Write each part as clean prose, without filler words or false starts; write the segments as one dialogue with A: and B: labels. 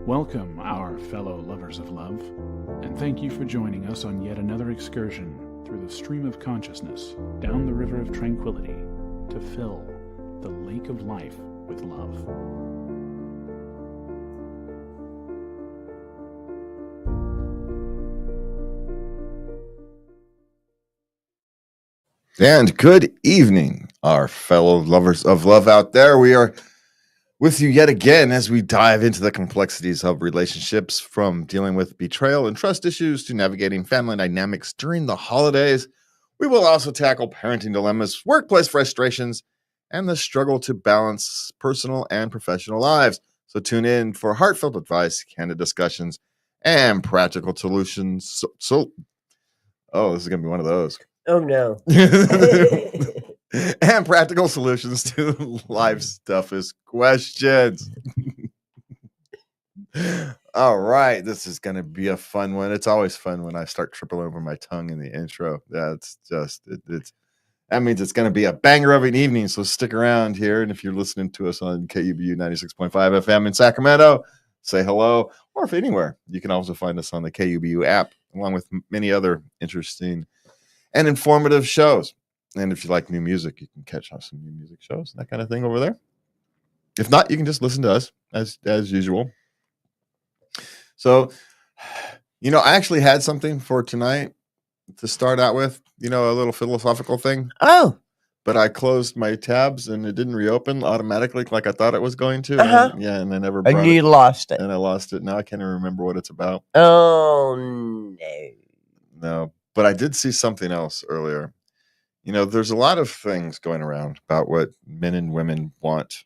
A: Welcome, our fellow lovers of love, and thank you for joining us on yet another excursion through the stream of consciousness, down the river of tranquility, to fill the lake of life with love.
B: And good evening, our fellow lovers of love out there. We are with you yet again as we dive into the complexities of relationships, from dealing with betrayal and trust issues to navigating family dynamics during the holidays. We will also tackle parenting dilemmas, workplace frustrations, and the struggle to balance personal and professional lives. So tune in for heartfelt advice, candid discussions, and practical solutions. Oh, this is going to be one of those.
C: Oh, no.
B: And practical solutions to life's toughest questions. All right, this is going to be a fun one. It's always fun when I start tripping over my tongue in the intro. That's just that means it's going to be a banger of an evening. So stick around here, and if you're listening to us on KUBU 96.5 FM in Sacramento, say hello. Or if anywhere, you can also find us on the KUBU app, along with many other interesting and informative shows. And if you like new music, you can catch on some new music shows, that kind of thing over there. If not, you can just listen to us as usual. So, I actually had something for tonight to start out with, a little philosophical thing.
C: Oh.
B: But I closed my tabs and it didn't reopen automatically like I thought it was going to.
C: Uh-huh.
B: And I never
C: And you lost it.
B: And I lost it. Now I can't even remember what it's about.
C: Oh, no.
B: No, but I did see something else earlier. There's a lot of things going around about what men and women want.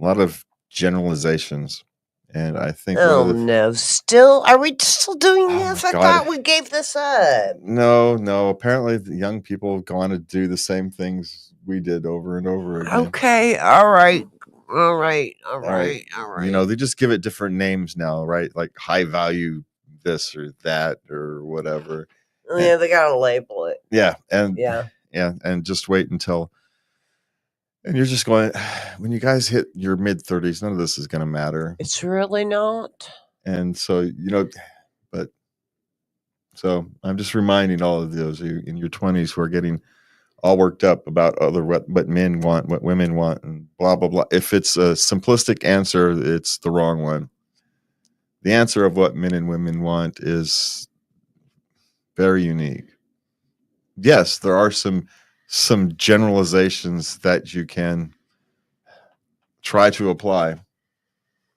B: A lot of generalizations. And I think...
C: Oh, no. Still? Are we still doing this? I thought we gave this up.
B: No. Apparently, the young people go on to do the same things we did over and over again.
C: Okay. All right.
B: They just give it different names now, right? Like high value this or that or whatever.
C: Yeah, they got to label it.
B: Yeah.
C: Yeah,
B: and just wait until... And you're just going, when you guys hit your mid-30s, none of this is going to matter.
C: It's really not.
B: And so, so I'm just reminding all of those in your 20s who are getting all worked up about what men want, what women want, and blah, blah, blah. If it's a simplistic answer, it's the wrong one. The answer of what men and women want is very unique. Yes, there are some generalizations that you can try to apply,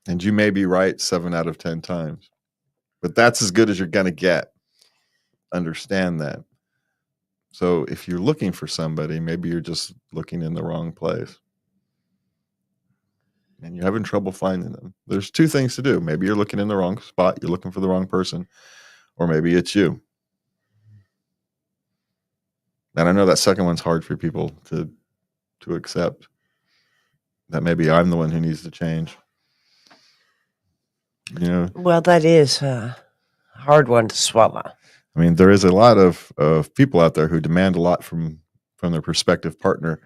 B: and you may be right 7 out of 10 times, but that's as good as you're going to get. Understand that. So if you're looking for somebody, maybe you're just looking in the wrong place and you're having trouble finding them. There's two things to do. Maybe you're looking in the wrong spot, you're looking for the wrong person, or maybe it's you. And I know that second one's hard for people to accept, that maybe I'm the one who needs to change.
C: Well, that is a hard one to swallow.
B: I mean, there is a lot of people out there who demand a lot from their prospective partner,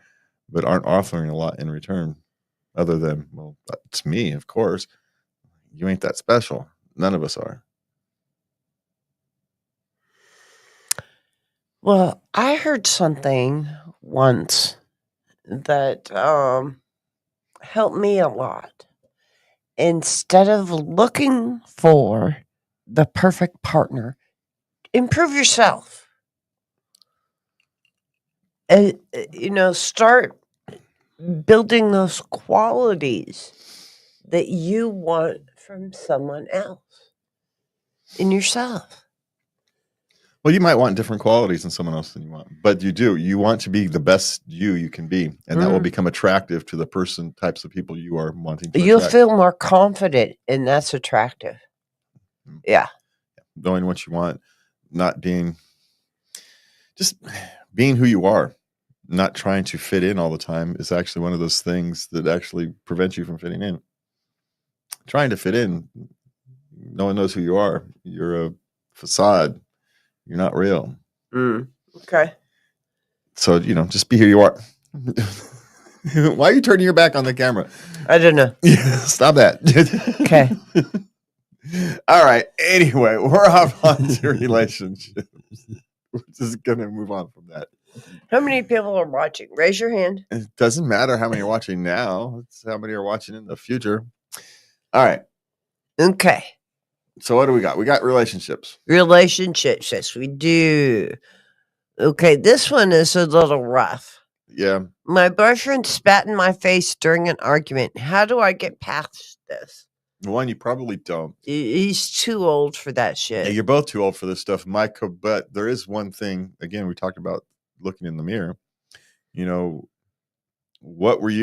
B: but aren't offering a lot in return, other than, well, that's me, of course. You ain't that special. None of us are.
C: Well, I heard something once that helped me a lot. Instead of looking for the perfect partner, improve yourself. And, start building those qualities that you want from someone else in yourself.
B: Well, you might want different qualities in someone else than you want, but you want to be the best you can be, and that will become attractive to the types of people you are wanting to
C: You'll
B: attract.
C: feel more confident, and that's attractive. Yeah.
B: Knowing what you want, just being who you are, not trying to fit in all the time, is actually one of those things that actually prevents you from fitting in. Trying to fit in, no one knows who you are. You're a facade. You're not real.
C: Okay.
B: So, just be who you are. Why are you turning your back on the camera?
C: I don't know.
B: Stop that.
C: Okay.
B: All right. Anyway, we're off on to relationships. We're just going to move on from that.
C: How many people are watching? Raise your hand.
B: It doesn't matter how many are watching now. It's how many are watching in the future. All right.
C: Okay.
B: So what do we got? We got relationships.
C: Relationships. Yes, we do. Okay. This one is a little rough.
B: Yeah.
C: My boyfriend spat in my face during an argument. How do I get past this?
B: One, you probably don't.
C: He's too old for that shit.
B: Yeah, you're both too old for this stuff, Mike. But there is one thing. Again, we talked about looking in the mirror. You know, what was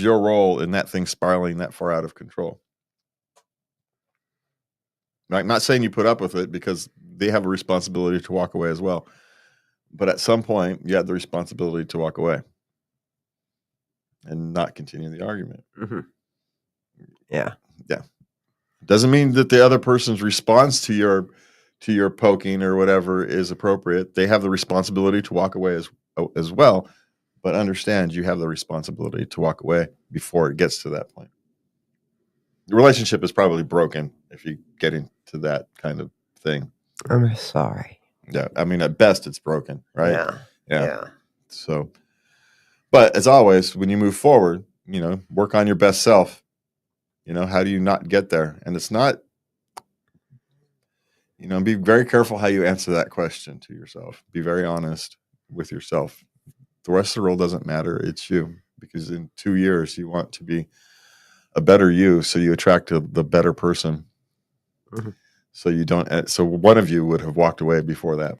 B: your role in that thing spiraling that far out of control? Like, not saying you put up with it, because they have a responsibility to walk away as well. But at some point, you have the responsibility to walk away and not continue the argument.
C: Mm-hmm. Yeah.
B: Yeah. Doesn't mean that the other person's response to your poking or whatever is appropriate. They have the responsibility to walk away as well. But understand, you have the responsibility to walk away before it gets to that point. The relationship is probably broken if you get into that kind of thing.
C: I'm sorry.
B: Yeah. I mean, at best, it's broken, right?
C: Yeah.
B: So, but as always, when you move forward, work on your best self. How do you not get there? And it's not, be very careful how you answer that question to yourself. Be very honest with yourself. The rest of the world doesn't matter. It's you, because in 2 years, you want to be a better you. So you attract the better person.
C: Mm-hmm.
B: So one of you would have walked away before that.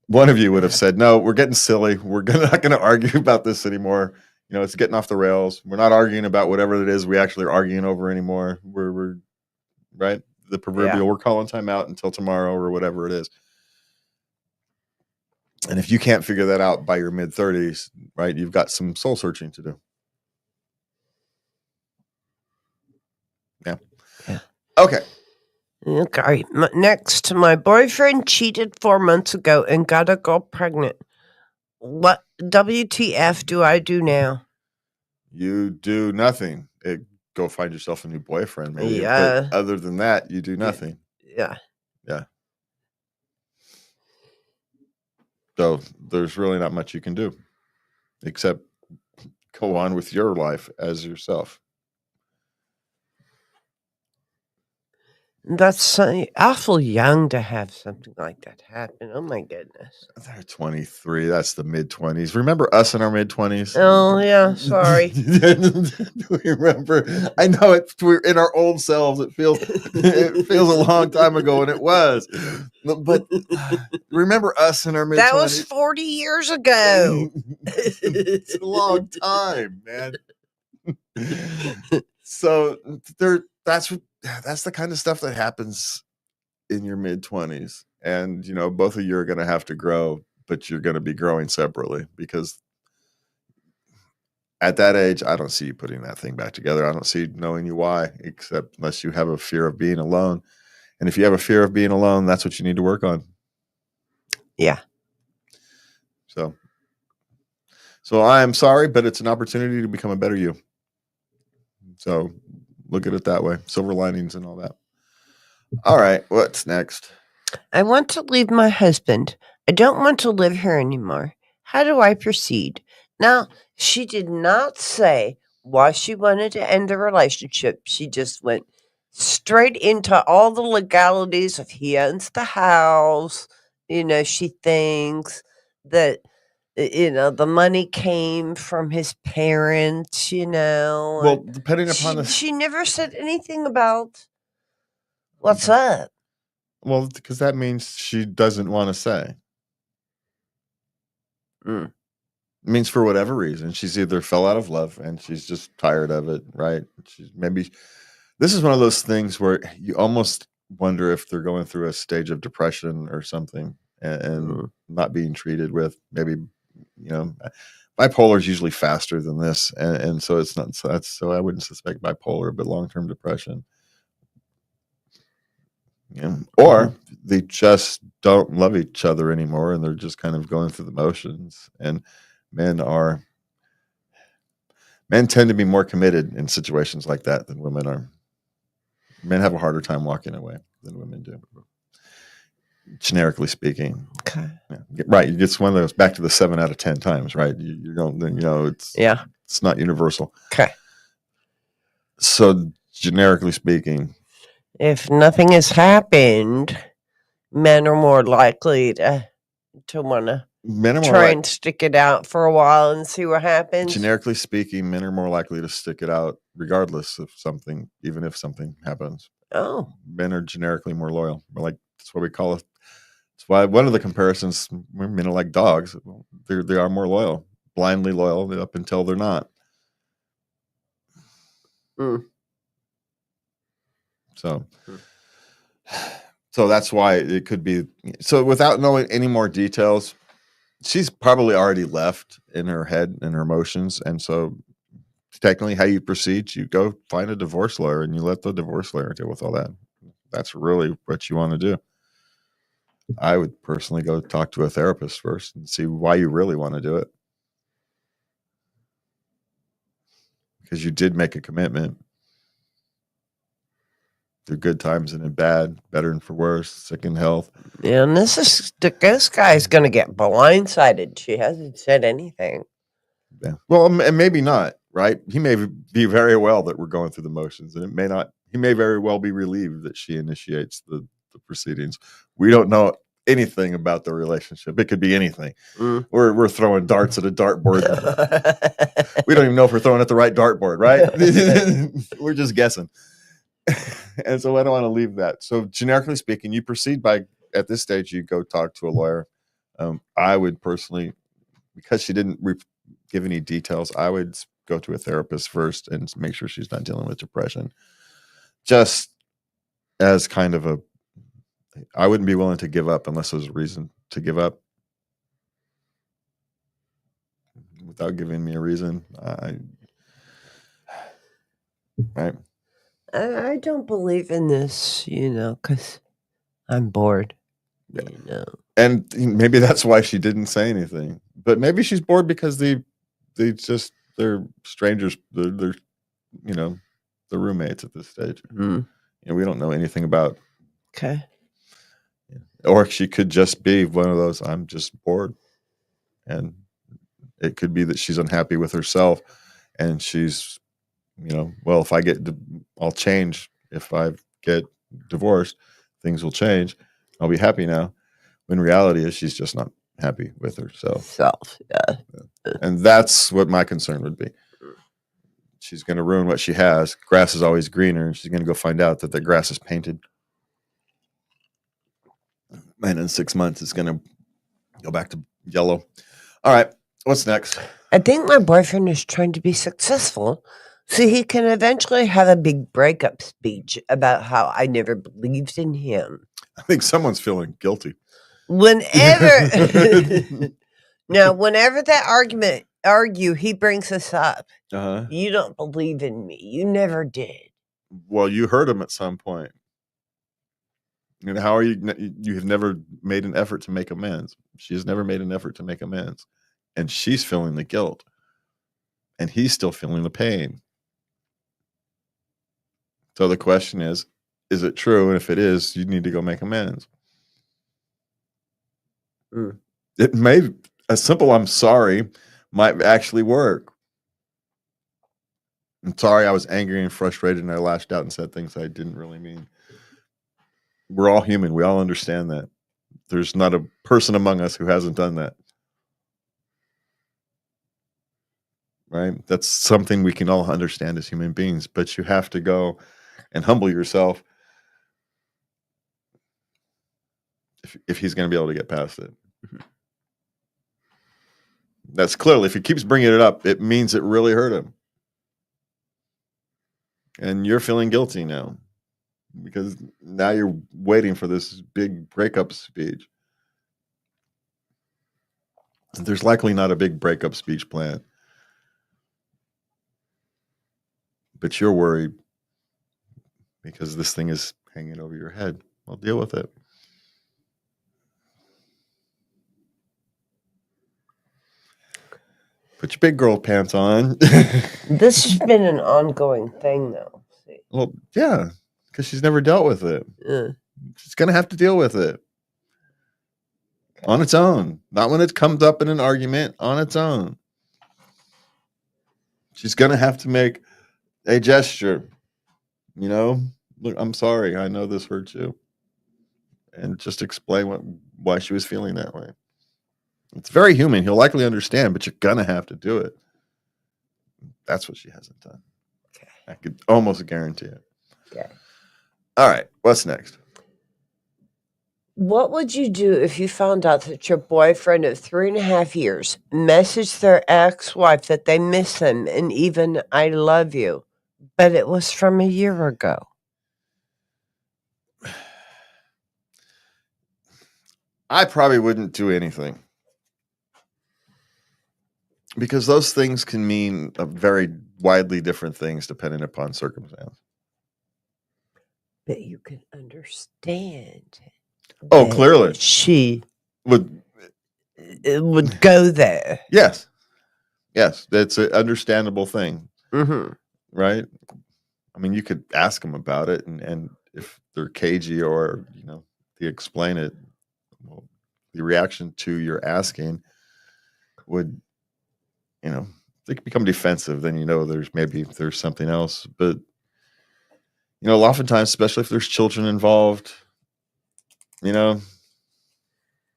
B: One of you would have said, no, we're getting silly. We're not going to argue about this anymore. It's getting off the rails. We're not arguing about whatever it is we actually are arguing over anymore. We're right. The proverbial, we're calling time out until tomorrow or whatever it is. And if you can't figure that out by your mid-30s, right, you've got some soul searching to do. Yeah. Okay.
C: Okay. Next, my boyfriend cheated 4 months ago and got a girl pregnant. What WTF do I do now?
B: You do nothing. Go find yourself a new boyfriend, maybe.
C: Yeah.
B: But other than that, you do nothing.
C: Yeah.
B: So there's really not much you can do except go on with your life as yourself.
C: That's awful young to have something like that happen. Oh my goodness.
B: They're 23. That's the mid-20s. Remember us in our mid-20s?
C: Oh yeah, sorry.
B: Remember? I know we're in our old selves. It feels a long time ago, and it was. But remember us in our mid-20s?
C: That was 40 years ago.
B: It's a long time, man. So that's the kind of stuff that happens in your mid-20s. And, both of you are going to have to grow, but you're going to be growing separately, because at that age, I don't see you putting that thing back together. I don't see knowing you why, except unless you have a fear of being alone. And if you have a fear of being alone, that's what you need to work on.
C: Yeah.
B: So I'm sorry, but it's an opportunity to become a better you. So look at it that way. Silver linings and all that. All right. What's next?
C: I want to leave my husband. I don't want to live here anymore. How do I proceed? Now, she did not say why she wanted to end the relationship. She just went straight into all the legalities of he owns the house. She thinks that, the money came from his parents,
B: Well, depending upon
C: she never said anything about what's up.
B: Well, because that means she doesn't want to say. It means for whatever reason, she's either fell out of love and she's just tired of it, right? This is one of those things where you almost wonder if they're going through a stage of depression or something and not being treated with maybe, bipolar is usually faster than this. And so it's not, so I wouldn't suspect bipolar, but long-term depression. Or they just don't love each other anymore and they're just kind of going through the motions. And men tend to be more committed in situations like that than women are. Men have a harder time walking away than women do, generically speaking.
C: Okay.
B: Yeah. Right. It's one of those back to the 7 out of 10 times, right? You don't, it's not universal.
C: Okay.
B: So generically speaking,
C: If nothing has happened, men are more likely to want to
B: men are more
C: try and stick it out for a while and see what happens.
B: generically speaking, men are more likely to stick it out regardless of something, even if something happens.
C: Oh.
B: Men are generically more loyal. That's what we call it. That's why one of the comparisons, men are like dogs. They are more loyal, blindly loyal up until they're not. So that's why it could be. So without knowing any more details, she's probably already left in her head and her emotions. And so technically how you proceed, you go find a divorce lawyer and you let the divorce lawyer deal with all that. That's really what you want to do. I would personally go talk to a therapist first and see why you really want to do it. Because you did make a commitment. Through good times and in bad, better and for worse, sick and health.
C: Yeah, and this guy's going to get blindsided. She hasn't said anything.
B: Yeah. Well, and maybe not, right? He may be very well that we're going through the motions, and it may not. He may very well be relieved that she initiates the proceedings. We don't know anything about the relationship. It could be anything. We're throwing darts at a dartboard. We don't even know if we're throwing at the right dartboard, right? We're just guessing. And so I don't want to leave that. So generically speaking, you proceed by, at this stage, you go talk to a lawyer. I would personally, because she didn't give any details, I would go to a therapist first and make sure she's not dealing with depression. Just as kind of I wouldn't be willing to give up unless there's a reason to give up. Without giving me a reason, right?
C: I don't believe in this, because I'm bored.
B: Yeah. And maybe that's why she didn't say anything. But maybe she's bored because they're strangers. They're the roommates at this stage. We don't know anything about.
C: Okay.
B: Or she could just be one of those, I'm just bored. And it could be that she's unhappy with herself and she's, well, if I'll change. If I get divorced, things will change. I'll be happy now. When reality is she's just not happy with herself.
C: Yeah.
B: And that's what my concern would be. She's going to ruin what she has. Grass is always greener, and she's going to go find out that the grass is painted. And in 6 months, it's going to go back to yellow. All right. What's next?
C: I think my boyfriend is trying to be successful so he can eventually have a big breakup speech about how I never believed in him.
B: I think someone's feeling guilty.
C: Whenever that argue, he brings us up. You don't believe in me. You never did.
B: Well, you heard him at some point. And how are you have never made an effort to make amends. She has never made an effort to make amends. And she's feeling the guilt. And he's still feeling the pain. So the question is it true? And if it is, you need to go make amends. It may, a simple I'm sorry might actually work. I'm sorry I was angry and frustrated and I lashed out and said things I didn't really mean. We're all human. We all understand that. There's not a person among us who hasn't done that. Right? That's something we can all understand as human beings, but you have to go and humble yourself if he's going to be able to get past it. That's clearly, if he keeps bringing it up, it means it really hurt him. And you're feeling guilty now because now you're waiting for this big breakup speech. There's likely not a big breakup speech planned. But you're worried because this thing is hanging over your head. Well, deal with it. Put your big girl pants on.
C: This has been an ongoing thing, though.
B: Well, yeah. because she's never dealt with it. She's going to have to deal with it on its own, not when it comes up in an argument, on its own. She's going to have to make a gesture, look, I'm sorry, I know this hurts you, and just explain why she was feeling that way. It's very human. He'll likely understand, but you're going to have to do it. That's what she hasn't done.
C: Okay.
B: I could almost guarantee it.
C: Okay.
B: All right. What's next?
C: What would you do if you found out that your boyfriend of 3.5 years messaged their ex-wife that they miss him and even I love you, but it was from a year ago?
B: I probably wouldn't do anything, because those things can mean very widely different things depending upon circumstance.
C: But you can understand.
B: Oh,
C: that
B: clearly.
C: She
B: Would
C: go there.
B: Yes. Yes. It's an understandable thing,
C: Mm-hmm.
B: right? I mean, you could ask them about it, and if they're cagey or, they explain it, well, the reaction to your asking would, they could become defensive. Then, there's something else. But, oftentimes, especially if there's children involved,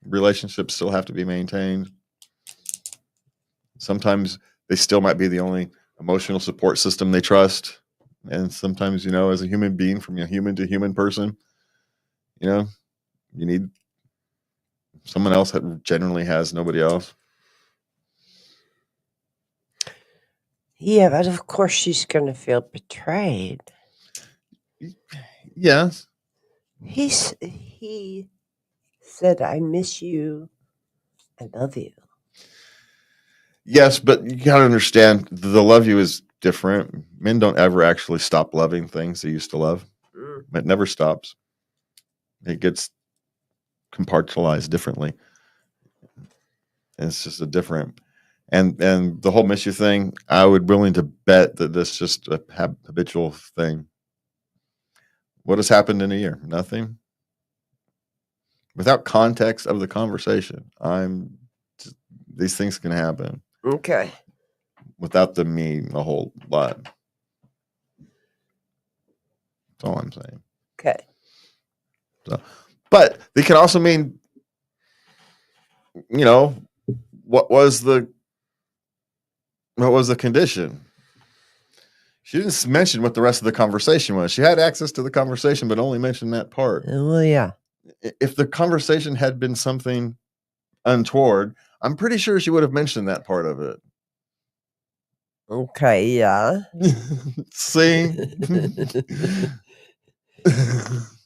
B: relationships still have to be maintained. Sometimes they still might be the only emotional support system they trust. And sometimes, as a human being, from a human to human person, you need someone else that generally has nobody else.
C: Yeah, but of course she's going to feel betrayed.
B: Yes.
C: He said, I miss you. I love you.
B: Yes, but you got to understand, the love you is different. Men don't ever actually stop loving things they used to love. It never stops. It gets compartmentalized differently. And it's just a different. And the whole miss you thing, I would willing to bet that this is just a habitual thing. What has happened in a year? Nothing. Without context of the conversation, these things can happen.
C: Okay.
B: Without them meaning a whole lot. That's all I'm saying.
C: Okay.
B: So, but they can also mean, what was the condition? She didn't mention what the rest of the conversation was. She had access to the conversation, but only mentioned that part.
C: Well, yeah.
B: If the conversation had been something untoward, I'm pretty sure she would have mentioned that part of it.
C: Okay, yeah.
B: See?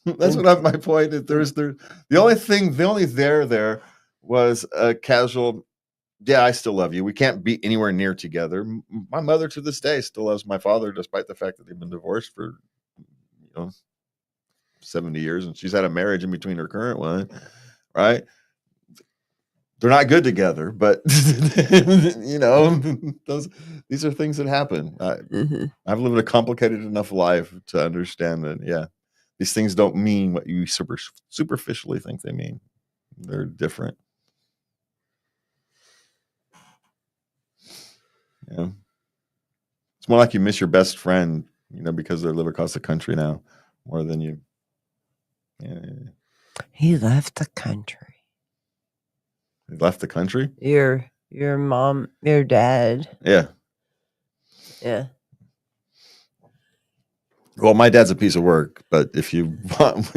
B: That's what my point is. The only there was a casual, yeah, I still love you. We can't be anywhere near together. My mother to this day still loves my father, despite the fact that they've been divorced for 70 years, and she's had a marriage in between her current one, right? They're not good together, but these are things that happen. I've lived a complicated enough life to understand that, yeah, these things don't mean what you superficially think they mean. They're different. Yeah. It's more like you miss your best friend, because they live across the country now, more than you. Yeah.
C: He left the country.
B: He left the country?
C: Your mom, your dad.
B: Yeah.
C: Yeah.
B: Well, my dad's a piece of work, but if you want,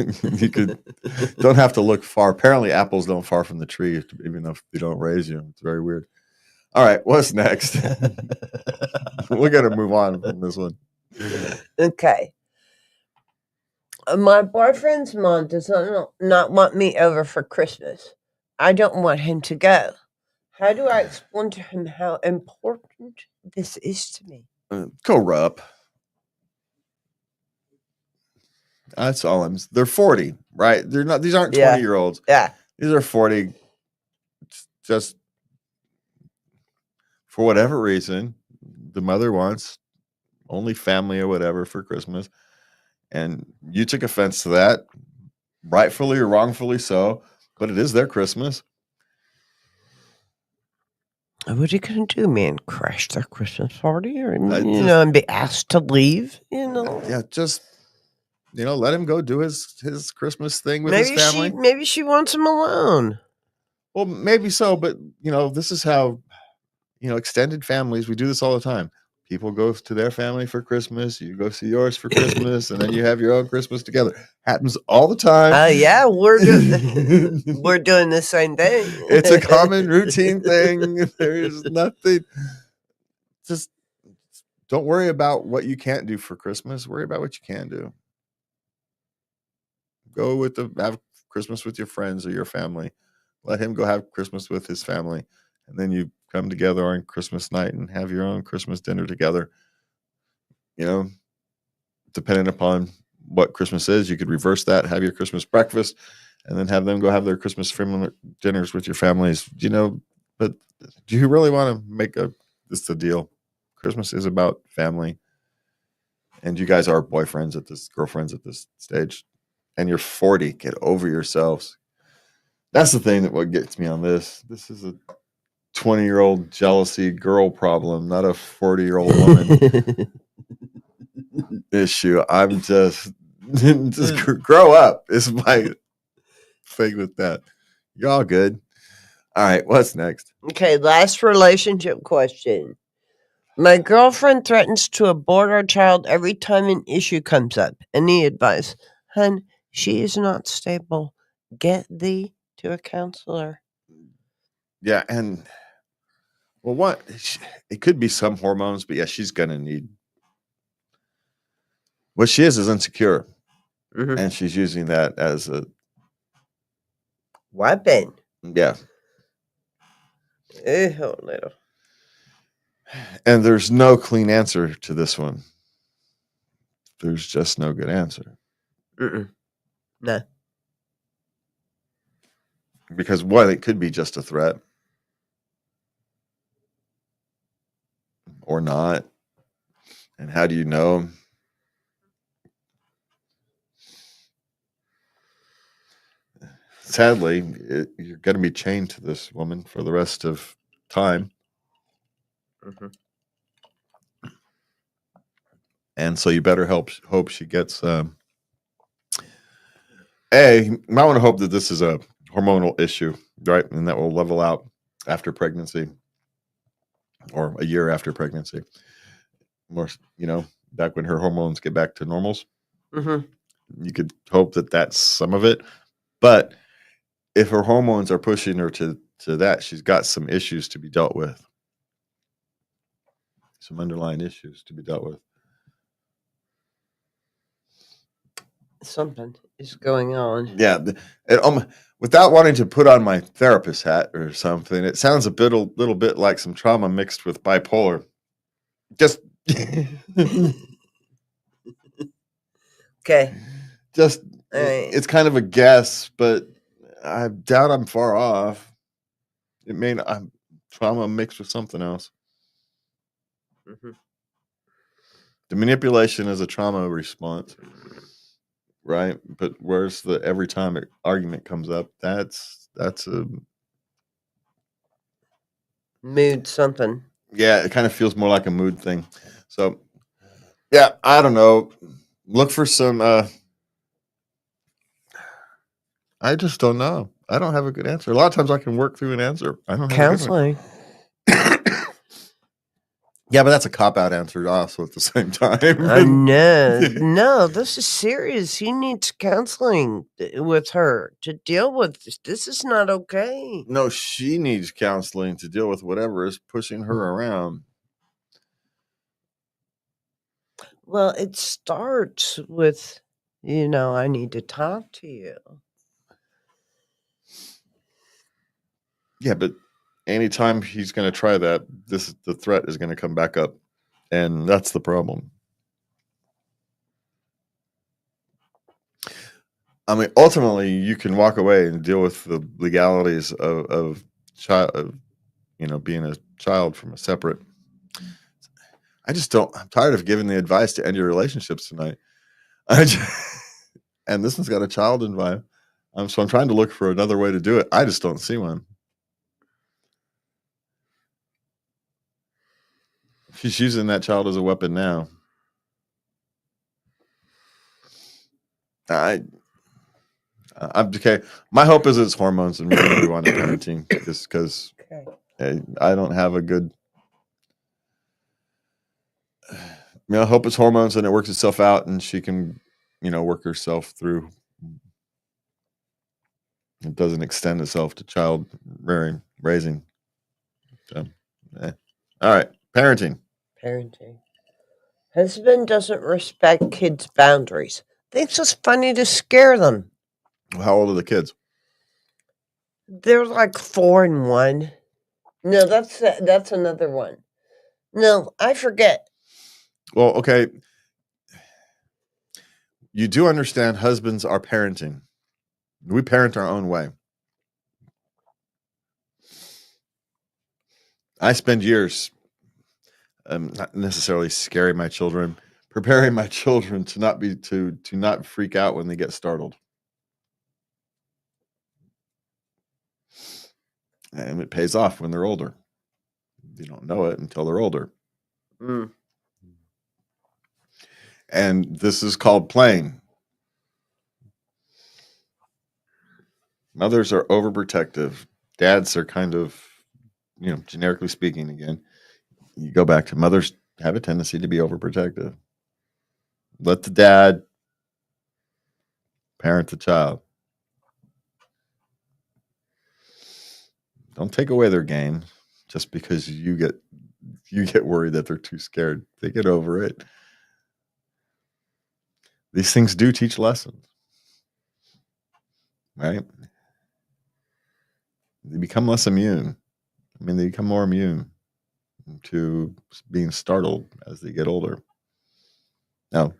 B: don't have to look far. Apparently, apples don't fall from the tree, even if they don't raise you. It's very weird. All right, what's next? We're going to move on from this one.
C: Okay. My boyfriend's mom does not want me over for Christmas. I don't want him to go. How do I explain to him how important this is to me?
B: Go up. That's all they're 40, right? They're not, these aren't 20-year-olds.
C: Yeah.
B: These are 40. Just for whatever reason, the mother wants only family or whatever for Christmas. and you took offense to that, rightfully or wrongfully so, but it is their Christmas.
C: What are you going to do, man? Crash their Christmas party? Or,
B: just-
C: and be asked to leave?
B: Yeah, just, let him go do his Christmas thing with his family.
C: Maybe she wants him alone.
B: Well, maybe so, but, this is how, extended families, we do this all the time. People go to their family for Christmas. You go see yours for Christmas, and then you have your own Christmas together. Happens all the time.
C: Yeah, we're doing the same thing.
B: It's a common routine thing. There's nothing. Just don't worry about what you can't do for Christmas. Worry about what you can do. Go have Christmas with your friends or your family. Let him go have Christmas with his family, and then you come together on Christmas night and have your own Christmas dinner together. Depending upon what Christmas is, you could reverse that, have your Christmas breakfast, and then have them go have their Christmas dinners with your families. But do you really want to make this a deal? Christmas is about family, and you guys are girlfriends at this stage, and you're 40. Get over yourselves. That's the thing that what gets me on this. This is a 20-year-old jealousy girl problem, not a 40-year-old woman issue. I'm just grow up is my thing with that. You're all good. All right, what's next?
C: Okay, last relationship question. My girlfriend threatens to abort our child every time an issue comes up. Any advice? Hun, she is not stable. Get thee to a counselor.
B: Yeah, and it could be some hormones, but yeah, she's gonna need. What she is insecure, and she's using that as a
C: weapon.
B: Yeah.
C: Little.
B: And there's no clean answer to this one. There's just no good answer.
C: No.
B: Because one, it could be just a threat. Or not. And how do you know? Sadly, you're going to be chained to this woman for the rest of time. And so you better hope she gets. You might want to hope that this is a hormonal issue, right? And that will level out after pregnancy or a year after pregnancy. More, back when her hormones get back to normals. You could hope that that's some of it. But if her hormones are pushing her to that, she's got some issues to be dealt with. Some underlying issues to be dealt with.
C: Something is going on.
B: Yeah. Without wanting to put on my therapist hat or something, it sounds a little bit like some trauma mixed with bipolar. Just
C: okay.
B: Just it's kind of a guess, but I doubt I'm far off. It may not. I'm trauma mixed with something else. The manipulation is a trauma response, right? But where's the every time an argument comes up? That's a
C: mood something.
B: Yeah, it kind of feels more like a mood thing. So, yeah, I don't know. Look for some. I just don't know. I don't have a good answer. A lot of times I can work through an answer. I don't have
C: counseling.
B: Yeah, but that's a cop-out answer also at the same time.
C: No, this is serious. He needs counseling with her to deal with this. This is not okay.
B: No, she needs counseling to deal with whatever is pushing her around.
C: Well, it starts with, I need to talk to you.
B: Yeah, but anytime he's going to try that, the threat is going to come back up, and that's the problem. I mean, ultimately, you can walk away and deal with the legalities of being a child from a separate. I'm tired of giving the advice to end your relationships tonight. And this one's got a child involved. So I'm trying to look for another way to do it. I just don't see one. She's using that child as a weapon now. I'm okay. My hope is it's hormones and maybe we want parenting, just because I don't have a good. I hope it's hormones and it works itself out, and she can, work herself through. It doesn't extend itself to child raising. So, all right, parenting.
C: Husband doesn't respect kids' boundaries. Thinks it's funny to scare them.
B: How old are the kids?
C: They're like 4 and 1. No, that's another one. No, I forget.
B: Well, okay. You do understand husbands are parenting. We parent our own way. I spend years not necessarily scaring my children, preparing my children to not freak out when they get startled. And it pays off when they're older. You don't know it until they're older. And this is called playing. Mothers are overprotective. Dads are kind of, generically speaking, again, you go back to mothers have a tendency to be overprotective. Let the dad parent the child. Don't take away their game just because you get worried that they're too scared. They get over it. These things do teach lessons, right? They become less immune. They become more immune to being startled as they get older. Now,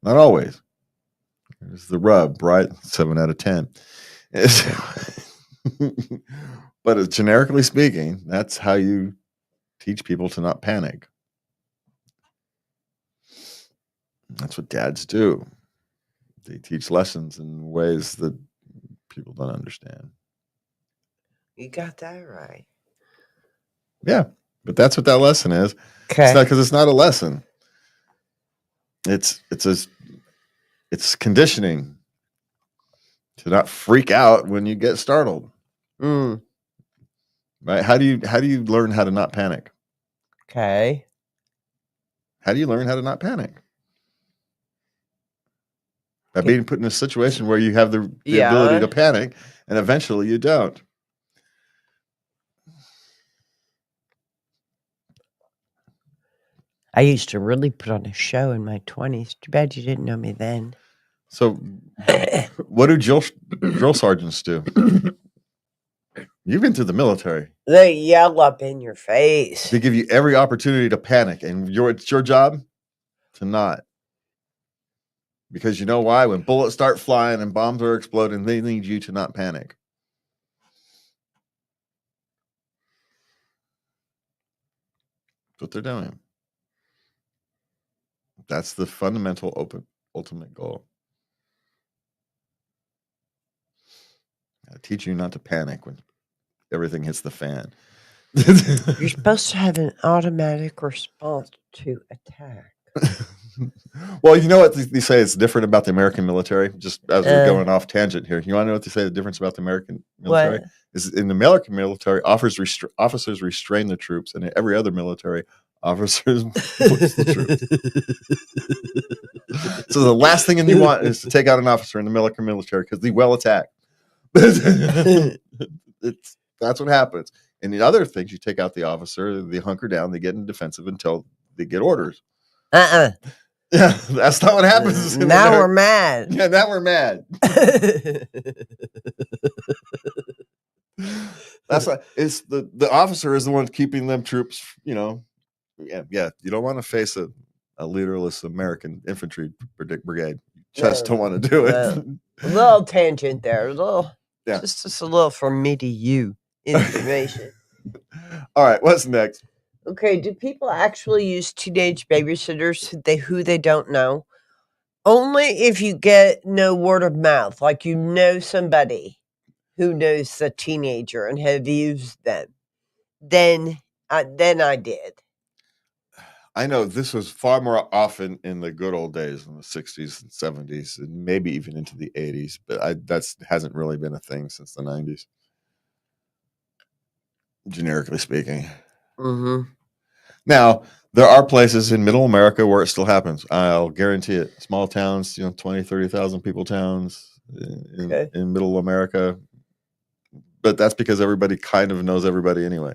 B: not always. There's the rub, right? 7 out of 10. But generically speaking, that's how you teach people to not panic. That's what dads do. They teach lessons in ways that people don't understand.
C: You got that right.
B: Yeah, but that's what that lesson is.
C: Okay.
B: It's not because it's not a lesson. It's conditioning to not freak out when you get startled. Right? How do you learn how to not panic?
C: Okay.
B: How do you learn how to not panic? By being put in a situation where you have the ability to panic, and eventually you don't.
C: I used to really put on a show in my 20s. Too bad you didn't know me then.
B: So, what do drill sergeants do? You've been through the military.
C: They yell up in your face.
B: They give you every opportunity to panic, and it's your job to not. Because you know why? When bullets start flying and bombs are exploding, they need you to not panic. That's what they're doing. That's the fundamental ultimate goal. I teach you not to panic when everything hits the fan.
C: You're supposed to have an automatic response to attack.
B: Well, you know what they say is different about the American military? Just as we're going off tangent here. You want to know what they say the difference about the American military?
C: What?
B: Is in the American military, officers restrain the troops, and in every other military, officers push the troops. So the last thing you want is to take out an officer in the American military because they will attack. That's what happens. And the other things, you take out the officer, they hunker down, they get in defensive until they get orders. Yeah, that's not what happens.
C: Now we're mad.
B: Yeah, now we're mad. That's why it's the officer is the one keeping them troops. Yeah. You don't want to face a leaderless American infantry brigade. You just don't want to do it.
C: A little tangent there. Just a little from me to you information.
B: All right, what's next?
C: Okay, do people actually use teenage babysitters who they don't know? Only if you get no word of mouth, like you know somebody who knows the teenager and have used them. Then I did.
B: I know this was far more often in the good old days in the 60s and 70s and maybe even into the 80s, but that's hasn't really been a thing since the 90s, generically speaking.
C: Mm-hmm.
B: Now, there are places in middle America where it still happens. I'll guarantee it. Small towns, 20, 30,000 people towns
C: Okay.
B: in middle America. But that's because everybody kind of knows everybody anyway.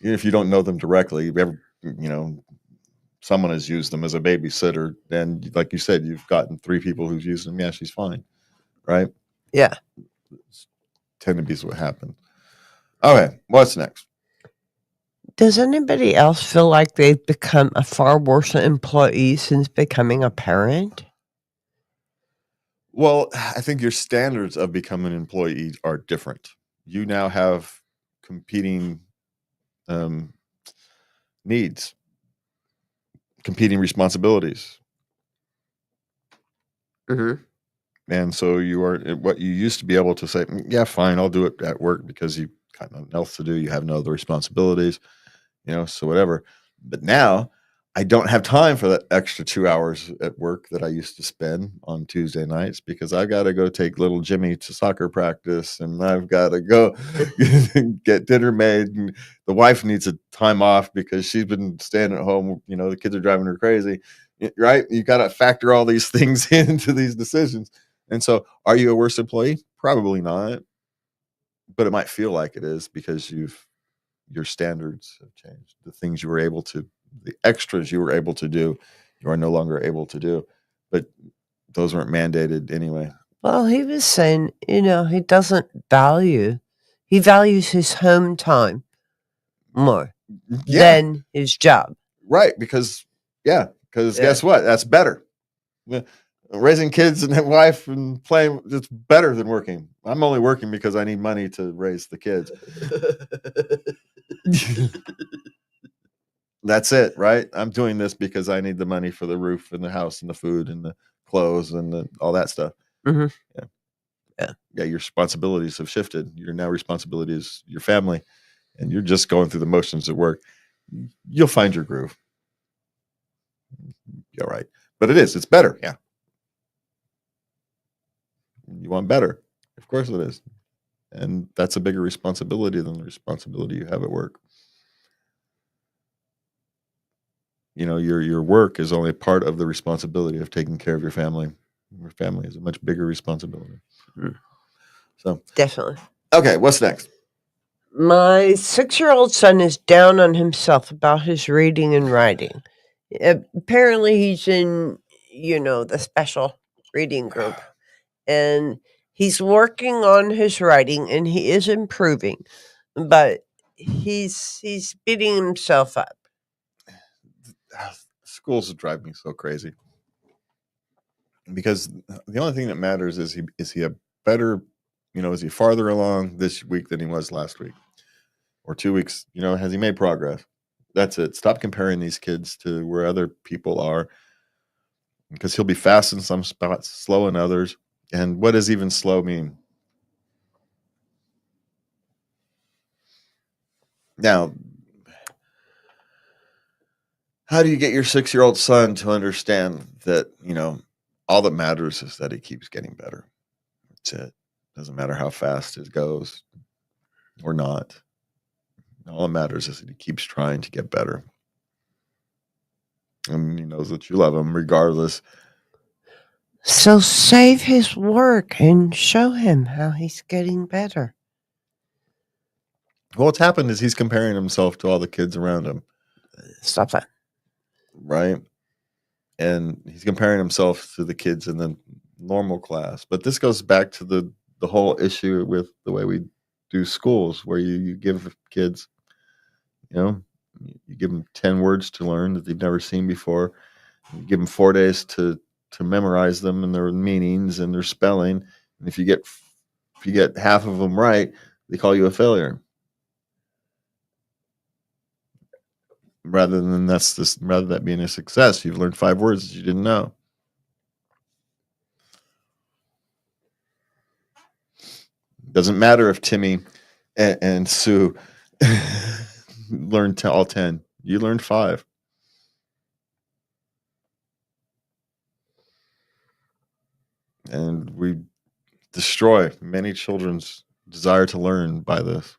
B: Even if you don't know them directly, someone has used them as a babysitter. And like you said, you've gotten 3 people who've used them. Yeah, she's fine. Right?
C: Yeah.
B: Tend to be what happened. Okay, what's next?
C: Does anybody else feel like they've become a far worse employee since becoming a parent?
B: Well, I think your standards of becoming an employee are different. You now have competing needs, competing responsibilities.
C: Mm-hmm.
B: And so you are what you used to be able to say, yeah, fine, I'll do it at work because you got nothing else to do. You have no other responsibilities, so whatever. But now I don't have time for that extra 2 hours at work that I used to spend on Tuesday nights because I got to go take little Jimmy to soccer practice and I've got to go get dinner made. And the wife needs a time off because she's been staying at home. The kids are driving her crazy, right? You got to factor all these things into these decisions. And so, are you a worse employee? Probably not, but it might feel like it is because your standards have changed. The extras you were able to do, you are no longer able to do. But those weren't mandated anyway.
C: Well, he was saying, he doesn't he values his home time more
B: Yeah,
C: than his job.
B: right. Because
C: Yeah.
B: guess what? That's better. Yeah, raising kids and a wife and playing, it's better than working. I'm only working because I need money to raise the kids. That's it, right? I'm doing this because I need the money for the roof and the house and the food and the clothes and all that stuff.
C: Mm-hmm.
B: Yeah.
C: Yeah.
B: Yeah, your responsibilities have shifted. Your now responsibility is your family, and you're just going through the motions at work. You'll find your groove. You're right. But it's better. Yeah. You want better. Of course it is. And that's a bigger responsibility than the responsibility you have at work. Your work is only part of the responsibility of taking care of your family. Your family is a much bigger responsibility. So
C: Definitely.
B: okay, what's next?
C: My 6-year-old son is down on himself about his reading and writing. Apparently, he's in, the special reading group. And he's working on his writing and he is improving. But he's beating himself up.
B: Schools drive me so crazy because the only thing that matters is he a better, is he farther along this week than he was last week or 2 weeks? Has he made progress? That's it. Stop comparing these kids to where other people are because he'll be fast in some spots, slow in others. And what does even slow mean? Now, how do you get your 6-year-old son to understand that, all that matters is that he keeps getting better? That's it. Doesn't matter how fast it goes or not. All that matters is that he keeps trying to get better. And he knows that you love him regardless.
C: So save his work and show him how he's getting better.
B: Well, what's happened is he's comparing himself to all the kids around him.
C: Stop that.
B: Right? And he's comparing himself to the kids in the normal class. But this goes back to the whole issue with the way we do schools, where you give kids, you give them 10 words to learn that they've never seen before. You give them 4 days to memorize them and their meanings and their spelling. And if you get half of them right, they call you a failure. Rather than that being a success, you've learned 5 words that you didn't know. Doesn't matter if Timmy and Sue learned all 10. You learned 5. And we destroy many children's desire to learn by this.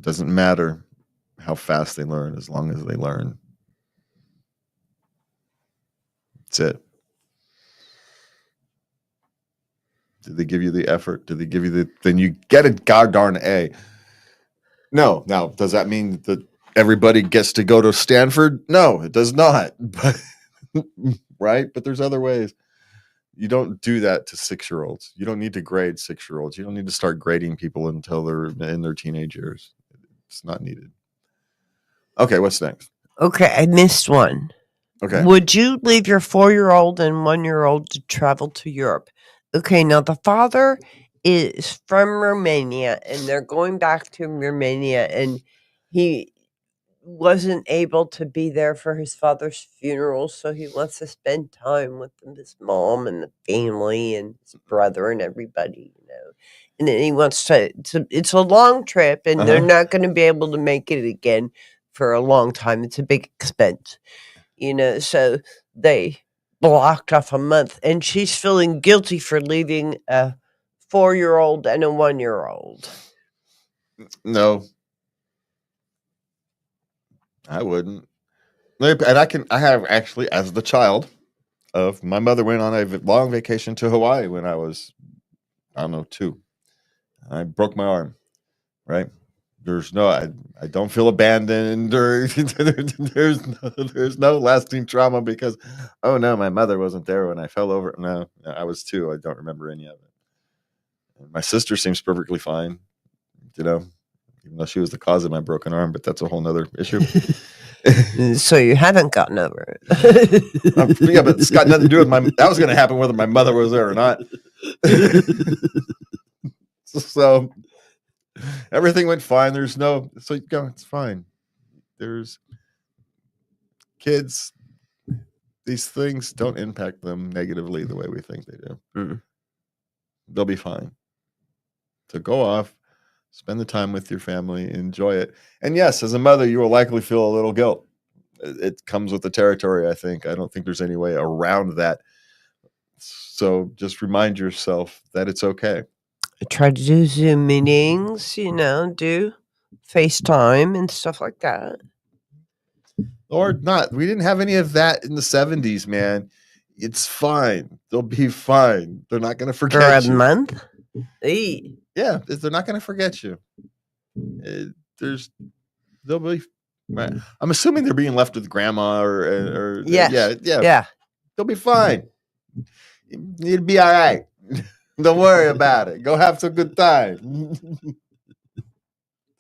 B: Doesn't matter how fast they learn as long as they learn. That's it. Did they give you the effort? Did they give you the... Then you get a goddamn A. No. Now, does that mean that everybody gets to go to Stanford? No, it does not. But right? But there's other ways. You don't do that to 6-year-olds. You don't need to grade 6-year-olds. You don't need to start grading people until they're in their teenage years. It's not needed. Okay, what's next?
C: Okay, I missed one.
B: Okay.
C: Would you leave your 4-year-old and 1-year-old to travel to Europe? Okay, now the father is from Romania and they're going back to Romania, and he wasn't able to be there for his father's funeral, so he wants to spend time with his mom and the family and his brother and everybody, And then he wants to it's a long trip, and they're not going to be able to make it again for a long time. It's a big expense, so they blocked off a month, and she's feeling guilty for leaving a 4-year-old and a 1-year-old.
B: No, I wouldn't. And I have actually, as the child of my mother, went on a long vacation to Hawaii when I was, I don't know, 2. I broke my arm, right? There's no, I don't feel abandoned, or there's no lasting trauma because, oh no, my mother wasn't there when I fell over. No, I was 2. I don't remember any of it. And my sister seems perfectly fine, even though she was the cause of my broken arm, but that's a whole nother issue.
C: So you haven't gotten over it.
B: Yeah, but it's got nothing to do with that was going to happen whether my mother was there or not. So everything went fine. It's fine. There's kids. These things don't impact them negatively the way we think they do.
C: Mm.
B: They'll be fine. So go off, spend the time with your family, enjoy it. And yes, as a mother, you will likely feel a little guilt. It comes with the territory, I think. I don't think there's any way around that. So just remind yourself that it's okay.
C: I try to do Zoom meetings, do FaceTime and stuff like that.
B: Or not. We didn't have any of that in the 70s, man. It's fine. They'll be fine. They're not going to forget you.
C: For a month? Hey.
B: Yeah, they're not going to forget you. They'll be. Right. I'm assuming they're being left with grandma or
C: yes.
B: Yeah. They'll be fine. You'll be all right. Don't worry about it. Go have some good time.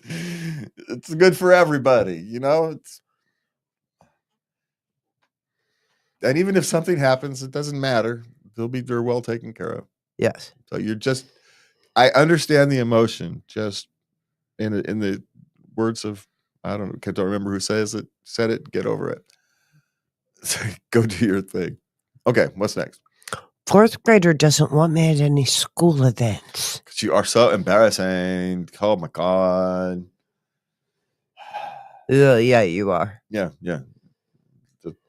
B: It's good for everybody, and even if something happens, it doesn't matter. They're well taken care of.
C: Yes.
B: So I understand the emotion. Just in the words of, I don't remember who said it. Get over it. Go do your thing. Okay, what's next?
C: 4th grader doesn't want me at any school events.
B: Because you are so embarrassing. Oh my God.
C: Yeah, you are.
B: Yeah.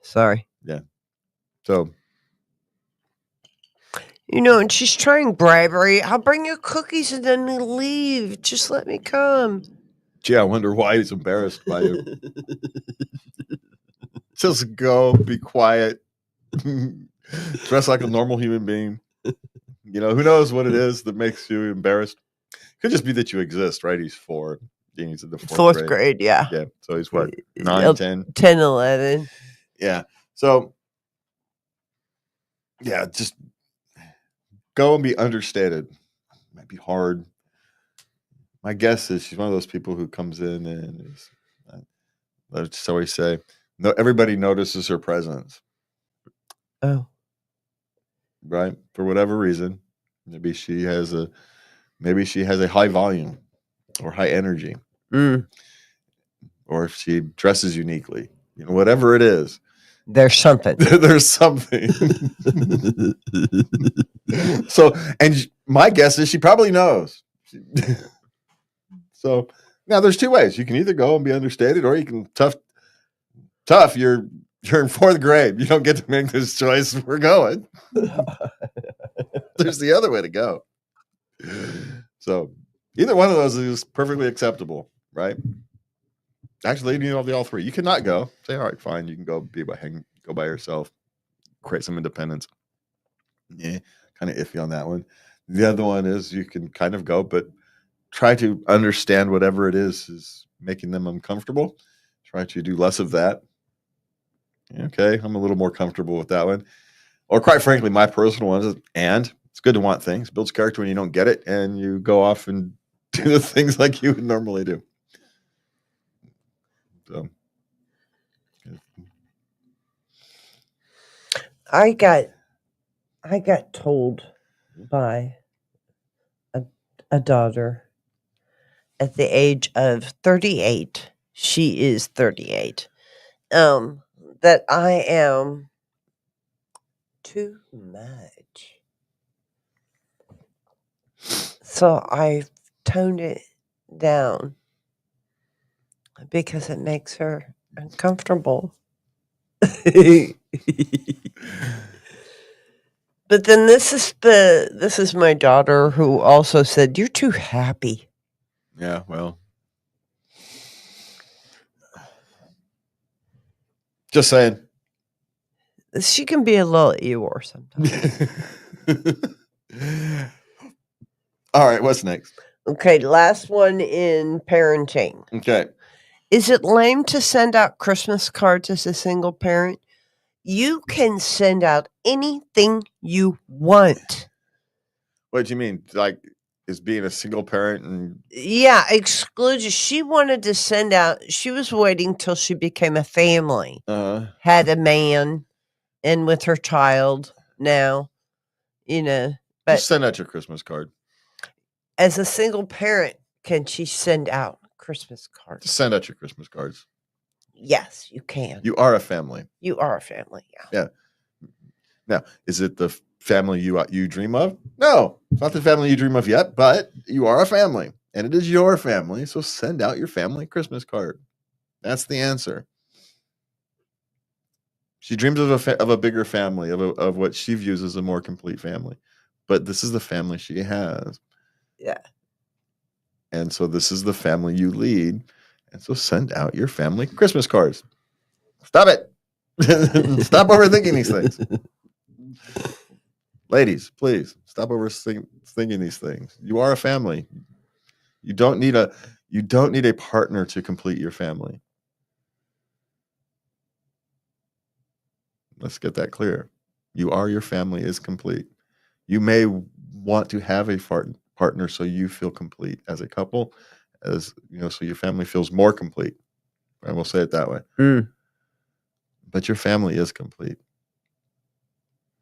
C: Sorry.
B: Yeah. So.
C: And she's trying bribery. I'll bring you cookies and then leave. Just let me come.
B: Gee, I wonder why he's embarrassed by you. Just go, be quiet, dress like a normal human being. Who knows what it is that makes you embarrassed? Could just be that you exist, right? He's 4. He's in the 4th
C: grade, yeah.
B: Yeah, so he's what, 9, 10?
C: 10, 11.
B: Yeah, so, yeah, just go and be understated. Might be hard. My guess is she's one of those people who comes in and is, let's always say, no, everybody notices her presence.
C: Oh.
B: Right? For whatever reason. Maybe she has a high volume or high energy.
C: Mm.
B: Or if she dresses uniquely. Whatever it is.
C: There's something.
B: There's something. So, and my guess is she probably knows. So now there's two ways. You can either go and be understated, or you can tough. You're in fourth grade. You don't get to make this choice. We're going. There's the other way to go. So either one of those is perfectly acceptable, right? Actually, you know, all three. You cannot go. Say, all right, fine. You can go go by yourself, create some independence. Yeah, kind of iffy on that one. The other one is you can kind of go, but try to understand whatever it is making them uncomfortable. Try to do less of that. Okay, I'm a little more comfortable with that one. Or quite frankly, my personal one is, and it's good to want things. Builds character when you don't get it, and you go off and do the things like you would normally do. So,
C: I got told by a daughter at the age of 38. She is 38. That I am too much. So I toned it down because it makes her uncomfortable. But then this is my daughter who also said, "You're too happy."
B: yeah, well, just saying.
C: She can be a little Eeyore sometimes.
B: All right, what's next?
C: Okay, last one in parenting.
B: Okay.
C: Is it lame to send out Christmas cards as a single parent? You can send out anything you want.
B: What do you mean? Like, is being a single parent and
C: Yeah, exclusion. She wanted to send out, she was waiting till she became a family, had a man, and with her child now, but
B: just send out your Christmas card.
C: as a single parent, can she send out Christmas cards?
B: Just send out your Christmas cards.
C: Yes, you can.
B: You are a family.
C: You are a family, yeah.
B: Now, is it the family you dream of? No, it's not the family you dream of yet, but you are a family, and it is your family. So send out your family Christmas card. That's the answer. She dreams of a bigger family, of what she views as a more complete family, but this is the family she has.
C: Yeah.
B: And so this is the family you lead, and so send out your family Christmas cards. Stop it. Stop overthinking these things. Ladies, please stop overthinking these things. You are a family. You don't need a partner to complete your family. Let's get that clear. Your family is complete. You may want to have a partner so you feel complete as a couple, so your family feels more complete. I will say it that way. But your family is complete.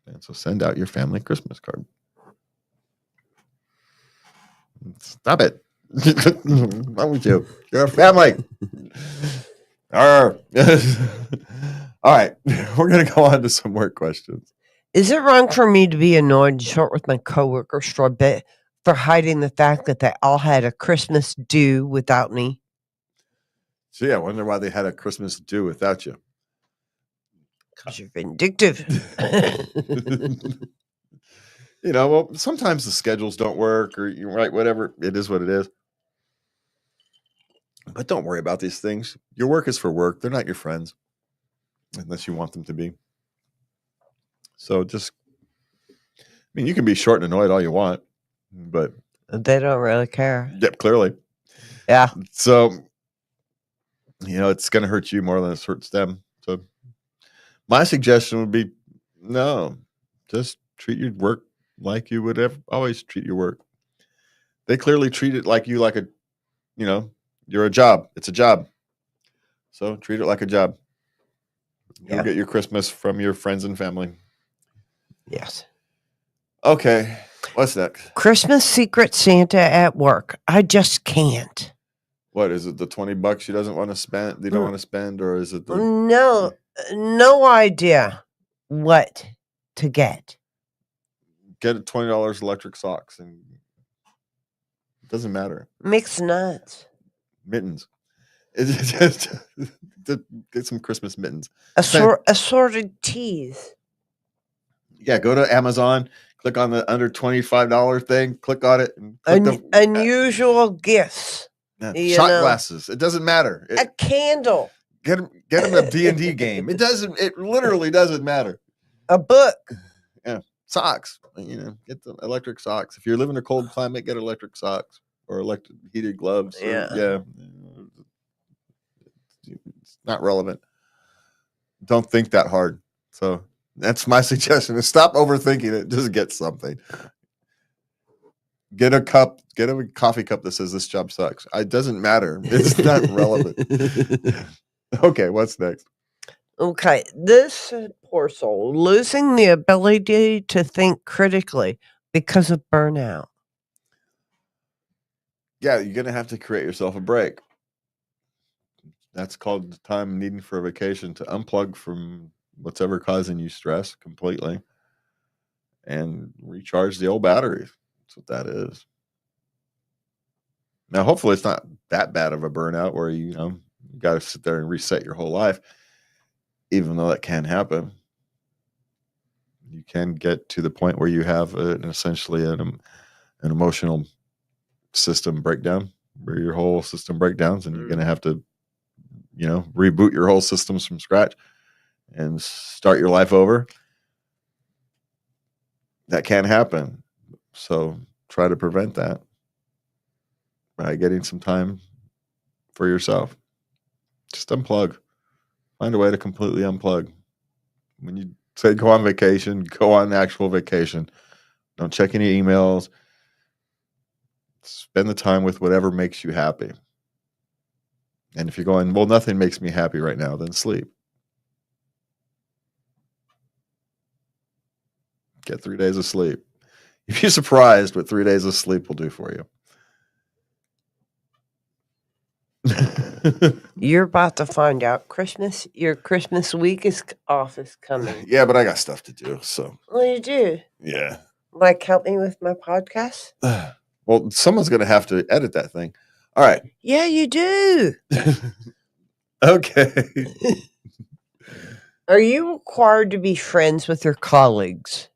B: And so send out your family Christmas card. Stop it. Why would you? You're a family. All right. We're going to go on to some more questions.
C: Is it wrong for me to be annoyed and short with my coworkers for a bit for hiding the fact that they all had a Christmas do without me?
B: Gee, I wonder why they had a Christmas do without you.
C: Because you're vindictive.
B: Well, sometimes the schedules don't work, or you're right, whatever. It is what it is. But don't worry about these things. Your work is for work. They're not your friends, unless you want them to be. So you can be short and annoyed all you want, but
C: They don't really care.
B: Yep, clearly.
C: Yeah.
B: So, it's going to hurt you more than it hurts them. So my suggestion would be, no, just treat your work like you would always treat your work. They clearly treat it like you're a job. It's a job. So treat it like a job. You'll get your Christmas from your friends and family.
C: Yes.
B: Okay. What's next?
C: Christmas Secret Santa at work. I just can't.
B: What is it? The $20 she doesn't want to spend? They don't want to spend, or is it?
C: No, no idea what to get.
B: Get $20 electric socks, and it doesn't matter.
C: Mixed nuts.
B: Mittens. It's just get some Christmas mittens.
C: Assorted teas.
B: Yeah, go to Amazon, click on the under $25 thing, click on it, and click
C: Unusual gifts.
B: shot glasses. It doesn't matter.
C: A candle.
B: Get them a D&D game. It literally doesn't matter.
C: A book.
B: Yeah, socks. Get the electric socks. If you live in a cold climate, get electric socks or electric heated gloves. Yeah. It's not relevant. Don't think that hard. So that's my suggestion: is stop overthinking it. Just get something. Get a cup. Get a coffee cup that says "This job sucks." It doesn't matter. It's not relevant. Okay, what's next?
C: Okay, this poor soul losing the ability to think critically because of burnout.
B: Yeah, you're gonna have to create yourself a break. That's called the time needing for a vacation, to unplug from what's ever causing you stress completely and recharge the old batteries. That's what that is. Now, hopefully, it's not that bad of a burnout where you got to sit there and reset your whole life. Even though that can happen, you can get to the point where you have essentially an emotional system breakdown, where your whole system breakdowns, and you're going to have to, reboot your whole systems from scratch and start your life over. That can happen. So try to prevent that by getting some time for yourself. Just unplug. Find a way to completely unplug. When you say go on vacation, go on actual vacation. Don't check any emails. Spend the time with whatever makes you happy. And if you're going, well, nothing makes me happy right now, then sleep. Get 3 days of sleep. You'd be surprised what 3 days of sleep will do for you.
C: You're about to find out. Your Christmas week is coming.
B: Yeah, but I got stuff to do. So
C: What do you do?
B: Yeah.
C: Like help me with my podcast?
B: Well, someone's going to have to edit that thing. All right.
C: Yeah, you do.
B: Okay.
C: Are you required to be friends with your colleagues?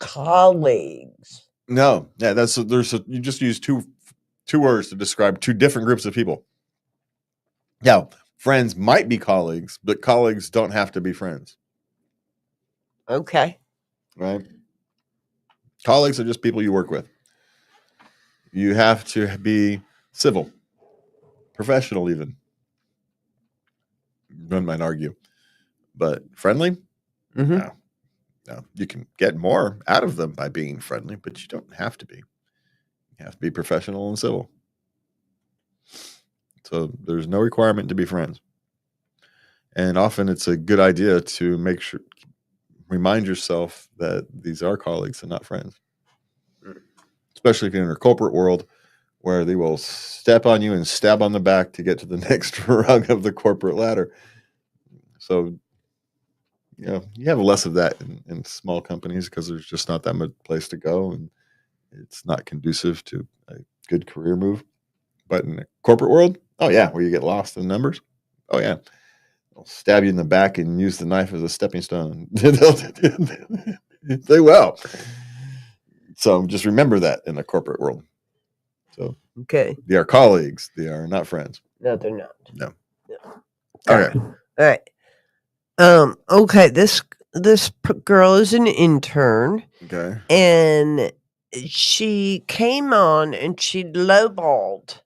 C: Colleagues.
B: No. Yeah, you just use two words to describe two different groups of people. Now, friends might be colleagues, but colleagues don't have to be friends.
C: Okay.
B: Right? Colleagues are just people you work with. You have to be civil, professional even. One might argue. But friendly?
C: Mm-hmm.
B: No. You can get more out of them by being friendly, but you don't have to be. You have to be professional and civil. So there's no requirement to be friends. And often it's a good idea to remind yourself that these are colleagues and not friends. Especially if you're in a corporate world where they will step on you and stab on the back to get to the next rung of the corporate ladder. So, you have less of that in small companies because there's just not that much place to go, and it's not conducive to a good career move. But in the corporate world, oh yeah, where you get lost in numbers, oh yeah, they'll stab you in the back and use the knife as a stepping stone. They will. So just remember that in the corporate world. So
C: okay,
B: they are colleagues. They are not friends.
C: No, they're not.
B: No.
C: Okay. All right. Okay. This girl is an intern.
B: Okay.
C: And she came on and she lowballed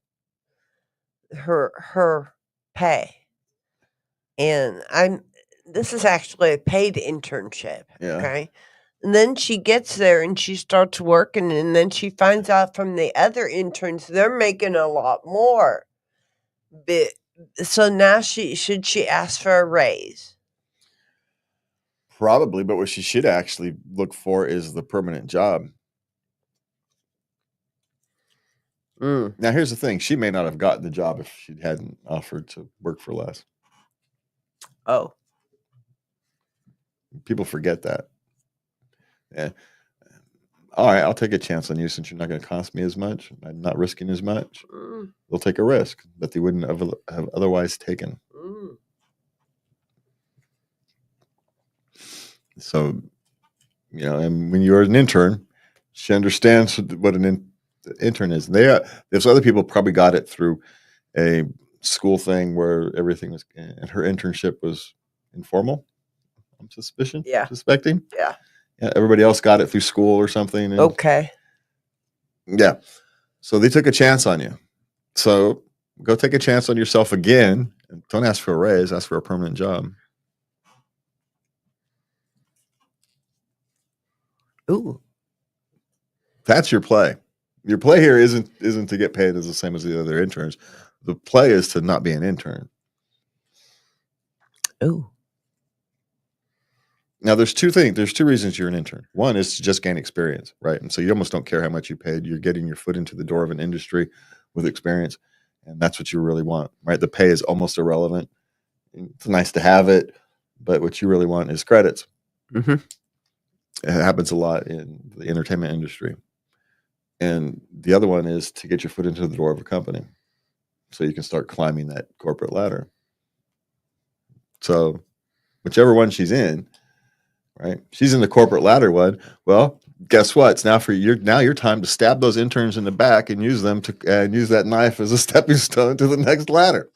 C: her pay. And this is actually a paid internship.
B: Yeah.
C: Okay. And then she gets there and she starts working, and then she finds out from the other interns they're making a lot more. So now should she ask for a raise?
B: Probably, but what she should actually look for is the permanent job. Now, here's the thing. She may not have gotten the job if she hadn't offered to work for less.
C: Oh.
B: People forget that. Yeah. All right, I'll take a chance on you since you're not going to cost me as much. I'm not risking as much. They'll take a risk that they wouldn't have otherwise taken. So, and when you're an intern, she understands what an intern is. There's other people probably got it through a school thing where everything was, and her internship was informal. I'm suspecting.
C: Yeah.
B: Yeah. Everybody else got it through school or something. And,
C: Okay.
B: yeah. So they took a chance on you. So go take a chance on yourself again. Don't ask for a raise. Ask for a permanent job.
C: Ooh.
B: That's your play. Your play here isn't to get paid as the same as the other interns. The play is to not be an intern.
C: Ooh.
B: Now, there's two things. There's two reasons you're an intern. One is to just gain experience, right? And so you almost don't care how much you paid. You're getting your foot into the door of an industry with experience, and that's what you really want, right? The pay is almost irrelevant. It's nice to have it, but what you really want is credits.
C: Mm-hmm.
B: It happens a lot in the entertainment industry. And the other one is to get your foot into the door of a company so you can start climbing that corporate ladder. So whichever one she's in, right? She's in the corporate ladder one. Well, guess what? It's now your time to stab those interns in the back and use them to use that knife as a stepping stone to the next ladder.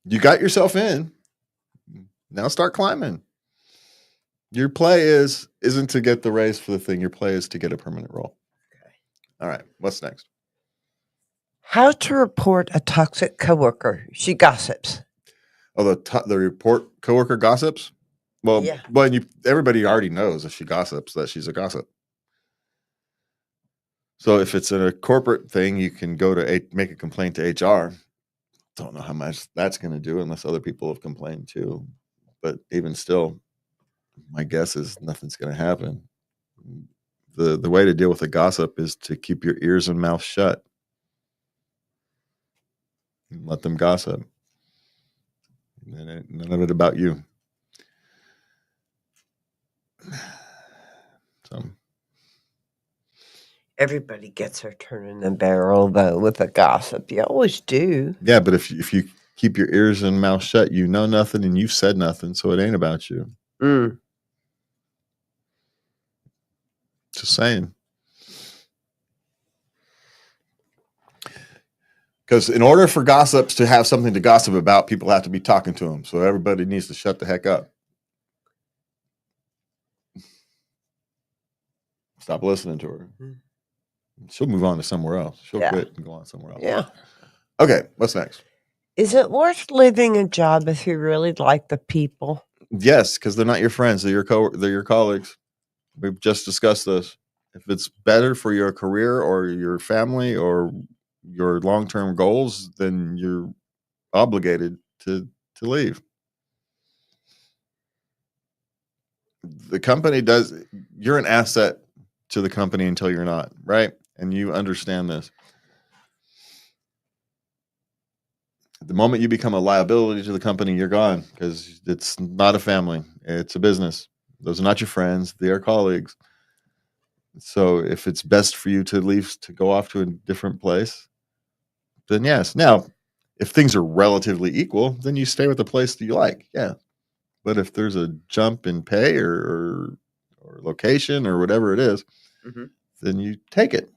B: You got yourself in. Now start climbing. Your play isn't to get the raise for the thing. Your play is to get a permanent role.
C: Okay.
B: All right. What's next?
C: How to report a toxic coworker. She gossips.
B: Oh, the report coworker gossips. Well,
C: Yeah.
B: but everybody already knows if she gossips that she's a gossip. So if it's in a corporate thing, you can go to make a complaint to HR. Don't know how much that's going to do unless other people have complained too. But even still, my guess is nothing's going to happen. The way to deal with a gossip is to keep your ears and mouth shut. And let them gossip. None of it about you. So
C: Everybody gets her turn in the barrel, though, with a gossip. You always do.
B: yeah, but if you keep your ears and mouth shut, you know nothing and you've said nothing, so it ain't about you. Just saying. Because in order for gossips to have something to gossip about, people have to be talking to them. So everybody needs to shut the heck up. Stop listening to her. She'll move on to somewhere else. She'll quit and go on somewhere else.
C: Yeah.
B: Okay, what's next?
C: Is it worth leaving a job if you really like the people?
B: Yes, because they're not your friends. They're your colleagues. We've just discussed this. If it's better for your career or your family or your long-term goals, then you're obligated to leave. The company you're an asset to the company until you're not, right? And you understand this. The moment you become a liability to the company, you're gone because it's not a family. It's a business. Those are not your friends. They are colleagues. So if it's best for you to leave, to go off to a different place, then yes. Now, if things are relatively equal, then you stay with the place that you like. Yeah. But if there's a jump in pay or location or whatever it is, then you take it.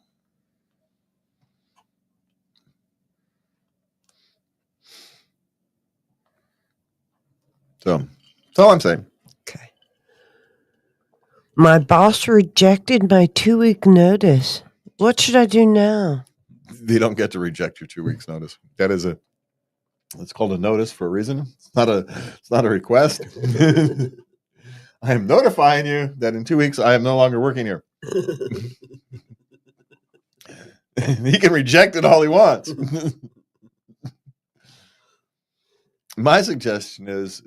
B: So that's all I'm saying.
C: Okay. My boss rejected my 2-week notice. What should I do now?
B: They don't get to reject your 2 weeks notice. It's called a notice for a reason. It's not a request. I am notifying you that in 2 weeks I am no longer working here. He can reject it all he wants. My suggestion is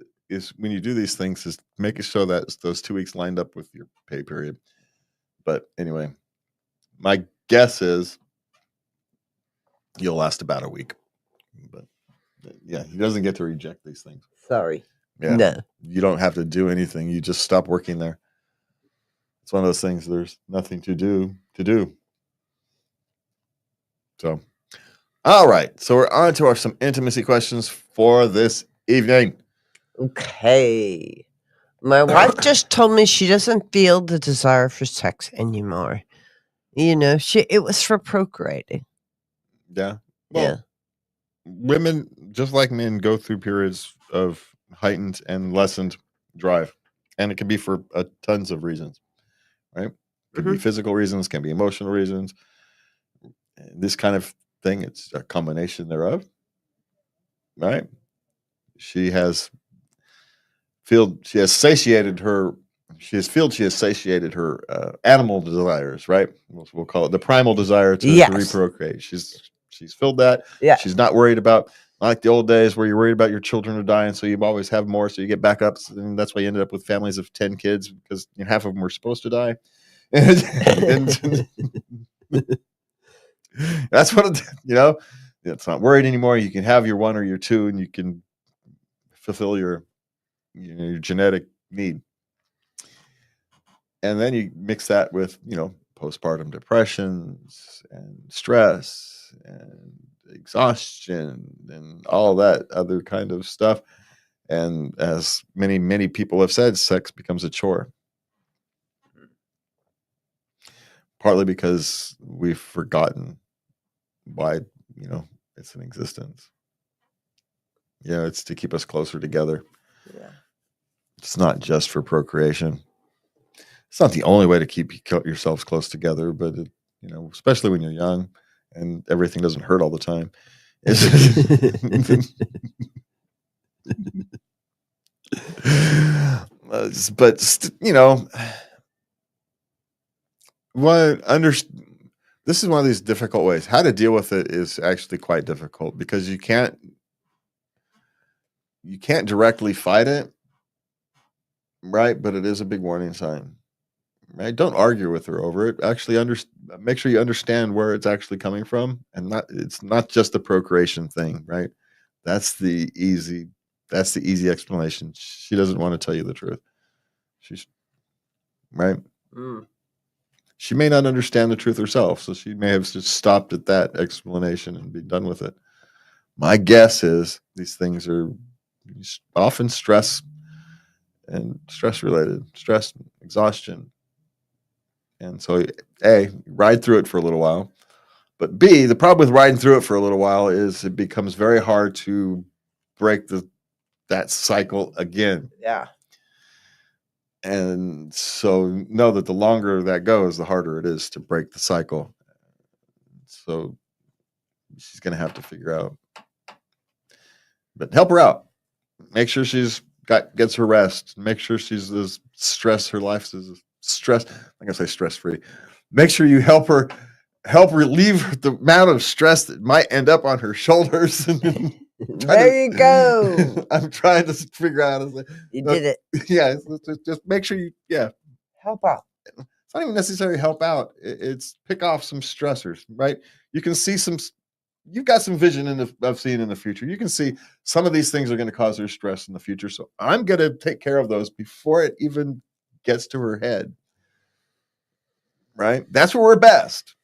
B: when you do these things is make it so that those 2 weeks lined up with your pay period. But anyway, my guess is you'll last about a week. But yeah, he doesn't get to reject these things.
C: Sorry.
B: Yeah.
C: No.
B: You don't have to do anything. You just stop working there. It's one of those things. There's nothing to do. So, all right. So we're on to some intimacy questions for this evening.
C: Okay. My wife just told me she doesn't feel the desire for sex anymore. It was for procreating.
B: Yeah. Well, women, just like men, go through periods of heightened and lessened drive. And it can be for tons of reasons, right? Can be physical reasons, can be emotional reasons. This kind of thing, it's a combination thereof, right? She has satiated her animal desires, right? We'll call it the primal desire to reprocreate. She's filled that.
C: Yeah.
B: She's not worried about, like the old days where you're worried about your children are dying, so you always have more, so you get backups, and that's why you ended up with families of 10 kids because half of them were supposed to die. And that's what it's not worried anymore. You can have your one or your two, and you can fulfill your genetic need. And then you mix that with, postpartum depressions and stress and exhaustion and all that other kind of stuff. And as many, many people have said, sex becomes a chore. Partly because we've forgotten why, it's in existence. It's to keep us closer together.
C: Yeah.
B: It's not just for procreation. It's not the only way to keep yourselves close together, but especially when you're young and everything doesn't hurt all the time. But this is one of these difficult ways. How to deal with it is actually quite difficult because you can't directly fight it, right? But it is a big warning sign. Right? Don't argue with her over it. Actually, make sure you understand where it's actually coming from, and it's not just the procreation thing, right? That's the easy explanation. She doesn't want to tell you the truth. She's right. She may not understand the truth herself, so she may have just stopped at that explanation and be done with it. My guess is these things are often stress related, stress, exhaustion. And so, A, ride through it for a little while. But B, the problem with riding through it for a little while is it becomes very hard to break that cycle again.
C: Yeah.
B: And so know that the longer that goes, the harder it is to break the cycle. So she's going to have to figure out. But help her out. Make sure gets her rest. Make sure she's as her life is stress. I'm going to say stress-free. Make sure you help her relieve the amount of stress that might end up on her shoulders.
C: There you go.
B: I'm trying to figure out.
C: You did it.
B: Yeah, just make sure you
C: help out.
B: It's not even necessarily help out. It's pick off some stressors, right? You can see you've got some vision of seeing in the future. You can see some of these things are going to cause her stress in the future. So I'm going to take care of those before it even gets to her head. Right? That's where we're best.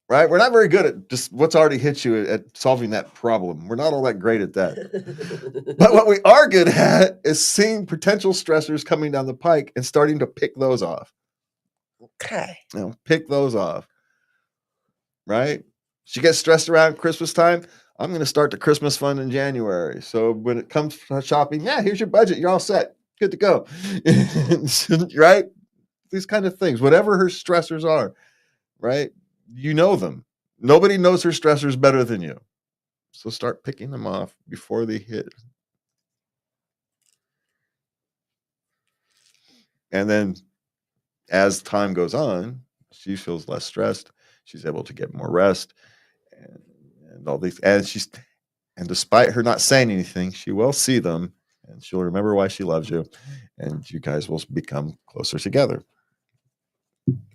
B: Right? We're not very good at just what's already hit you at solving that problem. We're not all that great at that. But what we are good at is seeing potential stressors coming down the pike and starting to pick those off.
C: Okay.
B: Pick those off. Right? She gets stressed around Christmas time. I'm going to start the Christmas fund in January. So when it comes to shopping, here's your budget. You're all set. Good to go. Right? These kind of things, whatever her stressors are, right? You know them. Nobody knows her stressors better than you. So start picking them off before they hit. And then as time goes on, she feels less stressed. She's able to get more rest and all these. And despite her not saying anything, she will see them and she'll remember why she loves you. And you guys will become closer together.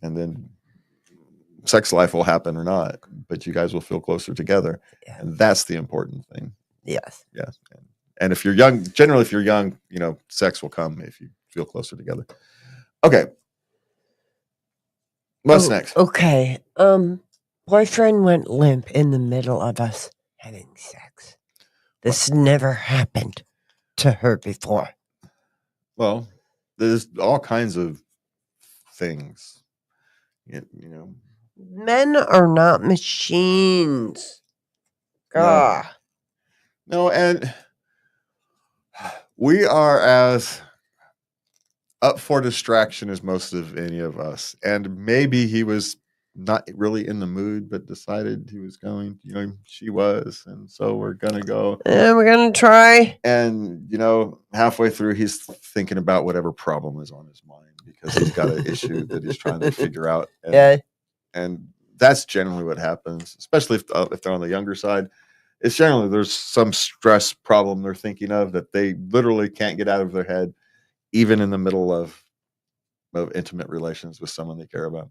B: And then sex life will happen or not, but you guys will feel closer together.
C: Yeah.
B: And that's the important thing.
C: Yes.
B: Yes. And if you're young, generally, if you're young, sex will come if you feel closer together. Okay. What's next?
C: Okay. Boyfriend went limp in the middle of us having sex. This never happened to her before.
B: Well, there's all kinds of things.
C: Men are not machines. God.
B: No, and we are as up for distraction as most of any of us. And maybe he was not really in the mood, but decided he was going. She was, and so we're gonna go.
C: And we're gonna try.
B: And halfway through, he's thinking about whatever problem is on his mind because he's got an issue that he's trying to figure out. And that's generally what happens, especially if they're on the younger side. It's generally there's some stress problem they're thinking of that they literally can't get out of their head, even in the middle of intimate relations with someone they care about.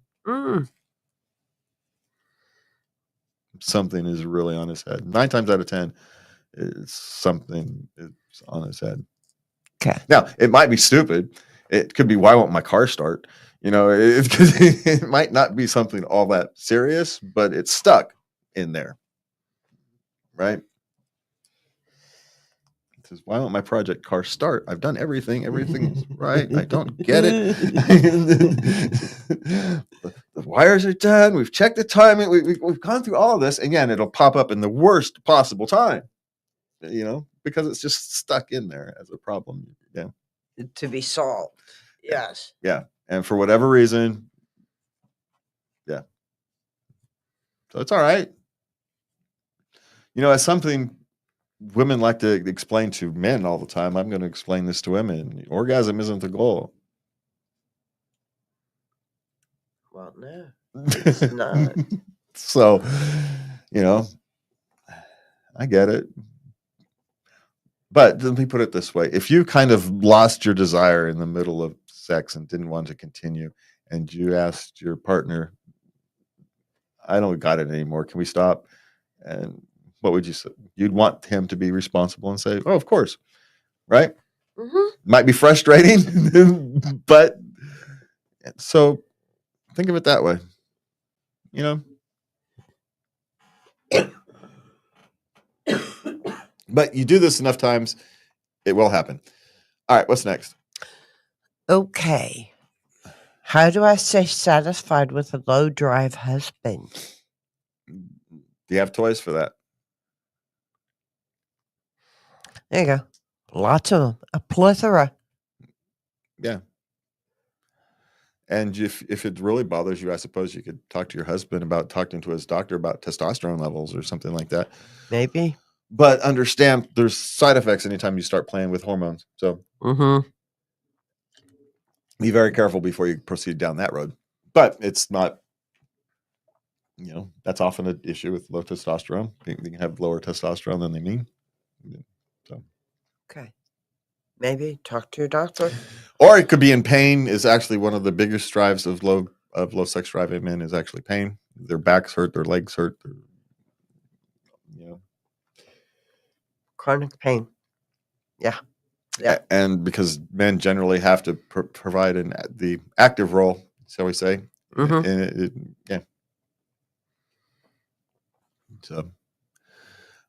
B: Something is really on his head. 9 times out of 10, something is on his head.
C: Okay.
B: Now, it might be stupid. It could be, why won't my car start? It might not be something all that serious, but it's stuck in there. Right? It says, why won't my project car start? I've done everything. Everything's right. I don't get it. The wires are done. We've checked the timing. We've gone through all of this. Again, it'll pop up in the worst possible time, because it's just stuck in there as a problem. Yeah.
C: To be solved. Yes.
B: Yeah. And for whatever reason, yeah. So it's all right. As something women like to explain to men all the time, I'm going to explain this to women. Orgasm isn't the goal.
C: Well, no, it's not.
B: So, I get it. But let me put it this way. If you kind of lost your desire in the middle of sex and didn't want to continue, and you asked your partner, I don't got it anymore, can we stop? And what would you say? You'd want him to be responsible and say, oh, of course. Right?
C: Mm-hmm.
B: Might be frustrating, but so think of it that way. But you do this enough times, it will happen. All right, what's next?
C: Okay. How do I stay satisfied with a low drive husband?
B: Do you have toys for that?
C: There you go. Lots of them. A plethora.
B: Yeah. And if it really bothers you, I suppose you could talk to your husband about talking to his doctor about testosterone levels or something like that.
C: Maybe.
B: But understand there's side effects anytime you start playing with hormones. So be very careful before you proceed down that road. But it's not, that's often an issue with low testosterone. They can have lower testosterone than they mean. So.
C: Okay. Maybe talk to your doctor.
B: Or it could be in pain. Is actually one of the biggest drives of low sex drive in men is actually pain. Their backs hurt, their legs hurt.
C: Chronic pain. Yeah.
B: And because men generally have to provide the active role, shall we say? Yeah. So,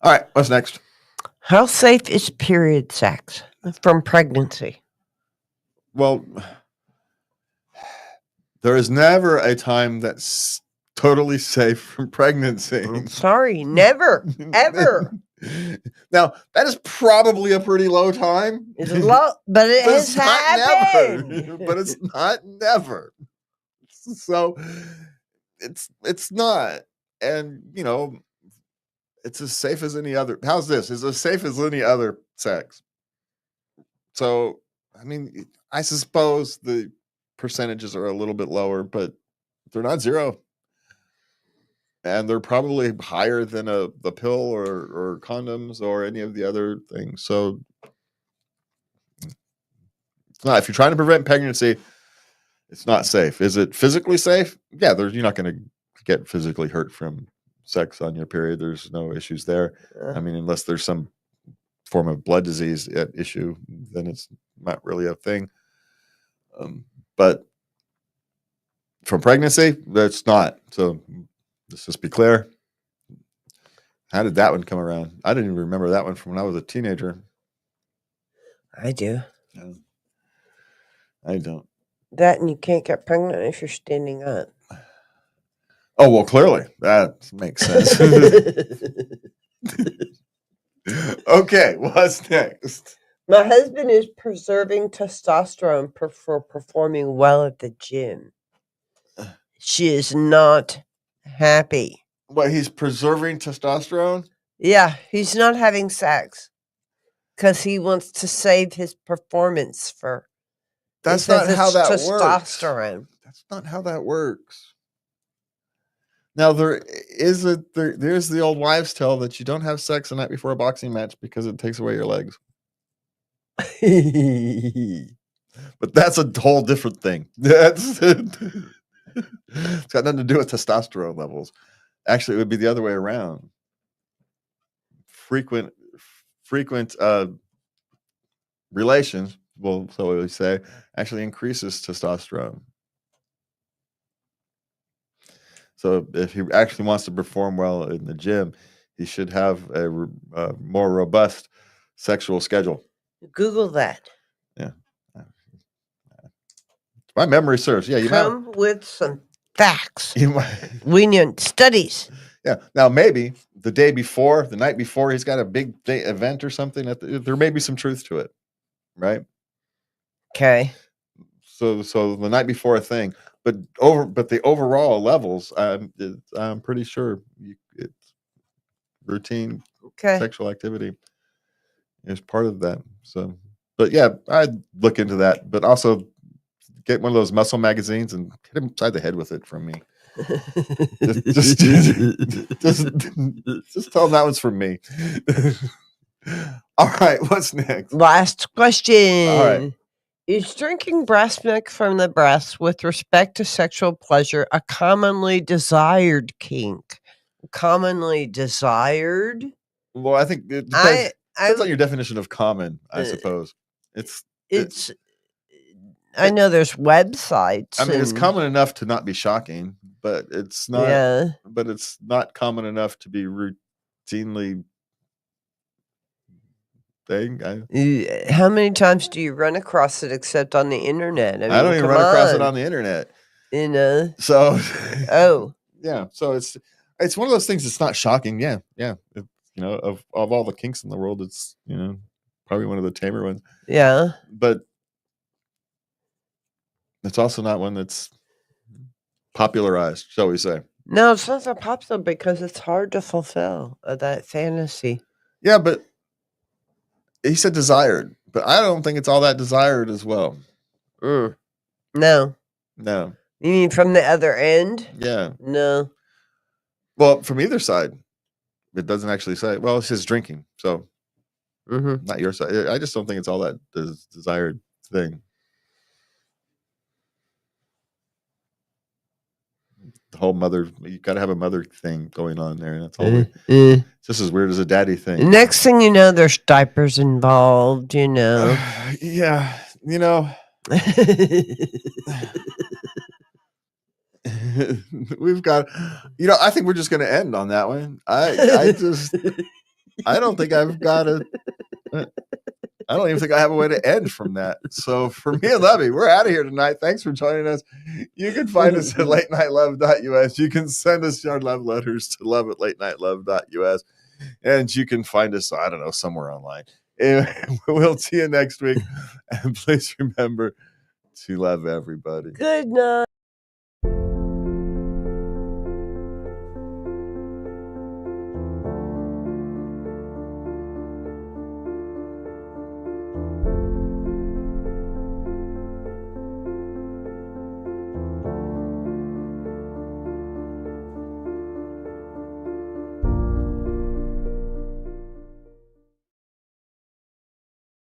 B: all right. What's next?
C: How safe is period sex from pregnancy?
B: Well, there is never a time that's totally safe from pregnancy.
C: Sorry, never, ever.
B: Now, that is probably a pretty low time.
C: It's low, but it has happened.
B: Never, but it's not never. So it's not. And, it's as safe as any other. How's this? It's as safe as any other sex. So, I mean, I suppose the percentages are a little bit lower, but they're not zero. And they're probably higher than the pill or condoms or any of the other things. So it's not. If you're trying to prevent pregnancy, it's not safe. Is it physically safe? Yeah, you're not going to get physically hurt from sex on your period. There's no issues there. I mean, unless there's some form of blood disease at issue, then it's not really a thing. But from pregnancy, that's not. So let's just be clear. How did that one come around? I didn't even remember that one from when I was a teenager.
C: I do.
B: No, I don't.
C: That and you can't get pregnant if you're standing up.
B: Oh, well, clearly. That makes sense. Okay, what's next?
C: My husband is preserving testosterone for performing well at the gym. She is not happy.
B: What, he's preserving testosterone?
C: Yeah, he's not having sex because he wants to save his performance for.
B: That's not how that works.
C: Testosterone.
B: That's not how that works. Now there's the old wives' tale that you don't have sex the night before a boxing match because it takes away your legs. But that's a whole different thing. It's got nothing to do with testosterone levels. Actually, it would be the other way around. Frequent relations, well, so we say, actually increases testosterone. So if he actually wants to perform well in the gym, he should have a more robust sexual schedule.
C: Google that.
B: Yeah. My memory serves. Yeah,
C: Come with some facts.
B: You might.
C: We need studies.
B: Yeah. Now maybe the night before, he's got a big day event or something. There may be some truth to it, right?
C: Okay.
B: So the night before a thing, but the overall levels, I'm pretty sure it's routine sexual activity is part of that. So, but yeah, I'd look into that. But also get one of those muscle magazines and hit him upside the head with it from me. just tell him that one's from me. All right, what's next?
C: Last question.
B: All right.
C: Is drinking breast milk from the breast with respect to sexual pleasure a commonly desired kink? Commonly desired?
B: Well, I think it depends on your definition of common, I suppose.
C: I know there's websites.
B: I mean, it's common enough to not be shocking, but it's not.
C: Yeah.
B: But it's not common enough to be routinely thing.
C: How many times do you run across it except on the internet? I mean,
B: I don't even run across it on the internet. So.
C: Oh.
B: Yeah. So it's one of those things that's not shocking. Yeah. Yeah. Of all the kinks in the world, it's probably one of the tamer ones.
C: Yeah.
B: But it's also not one that's popularized, shall we say.
C: No, it's not so popular because it's hard to fulfill that fantasy.
B: Yeah, but he said desired, but I don't think it's all that desired as well.
C: No.
B: No.
C: You mean from the other end?
B: Yeah.
C: No.
B: Well, from either side. It doesn't actually say. Well, it says drinking, so not your side. I just don't think it's all that desired thing. The whole you got to have a mother thing going on there, and that's all. It's just as weird as a daddy thing.
C: Next thing you know, there's diapers involved.
B: Yeah, we've got. I think we're just going to end on that one. I don't think I've got a. I don't even think I have a way to end from that. So for me and Levy, we're out of here tonight. Thanks for joining us. You can find us at latenightLove.us. You can send us your love letters to love@latenightLove.us. And you can find us, I don't know, somewhere online. Anyway, we'll see you next week. And please remember to love everybody.
C: Good night.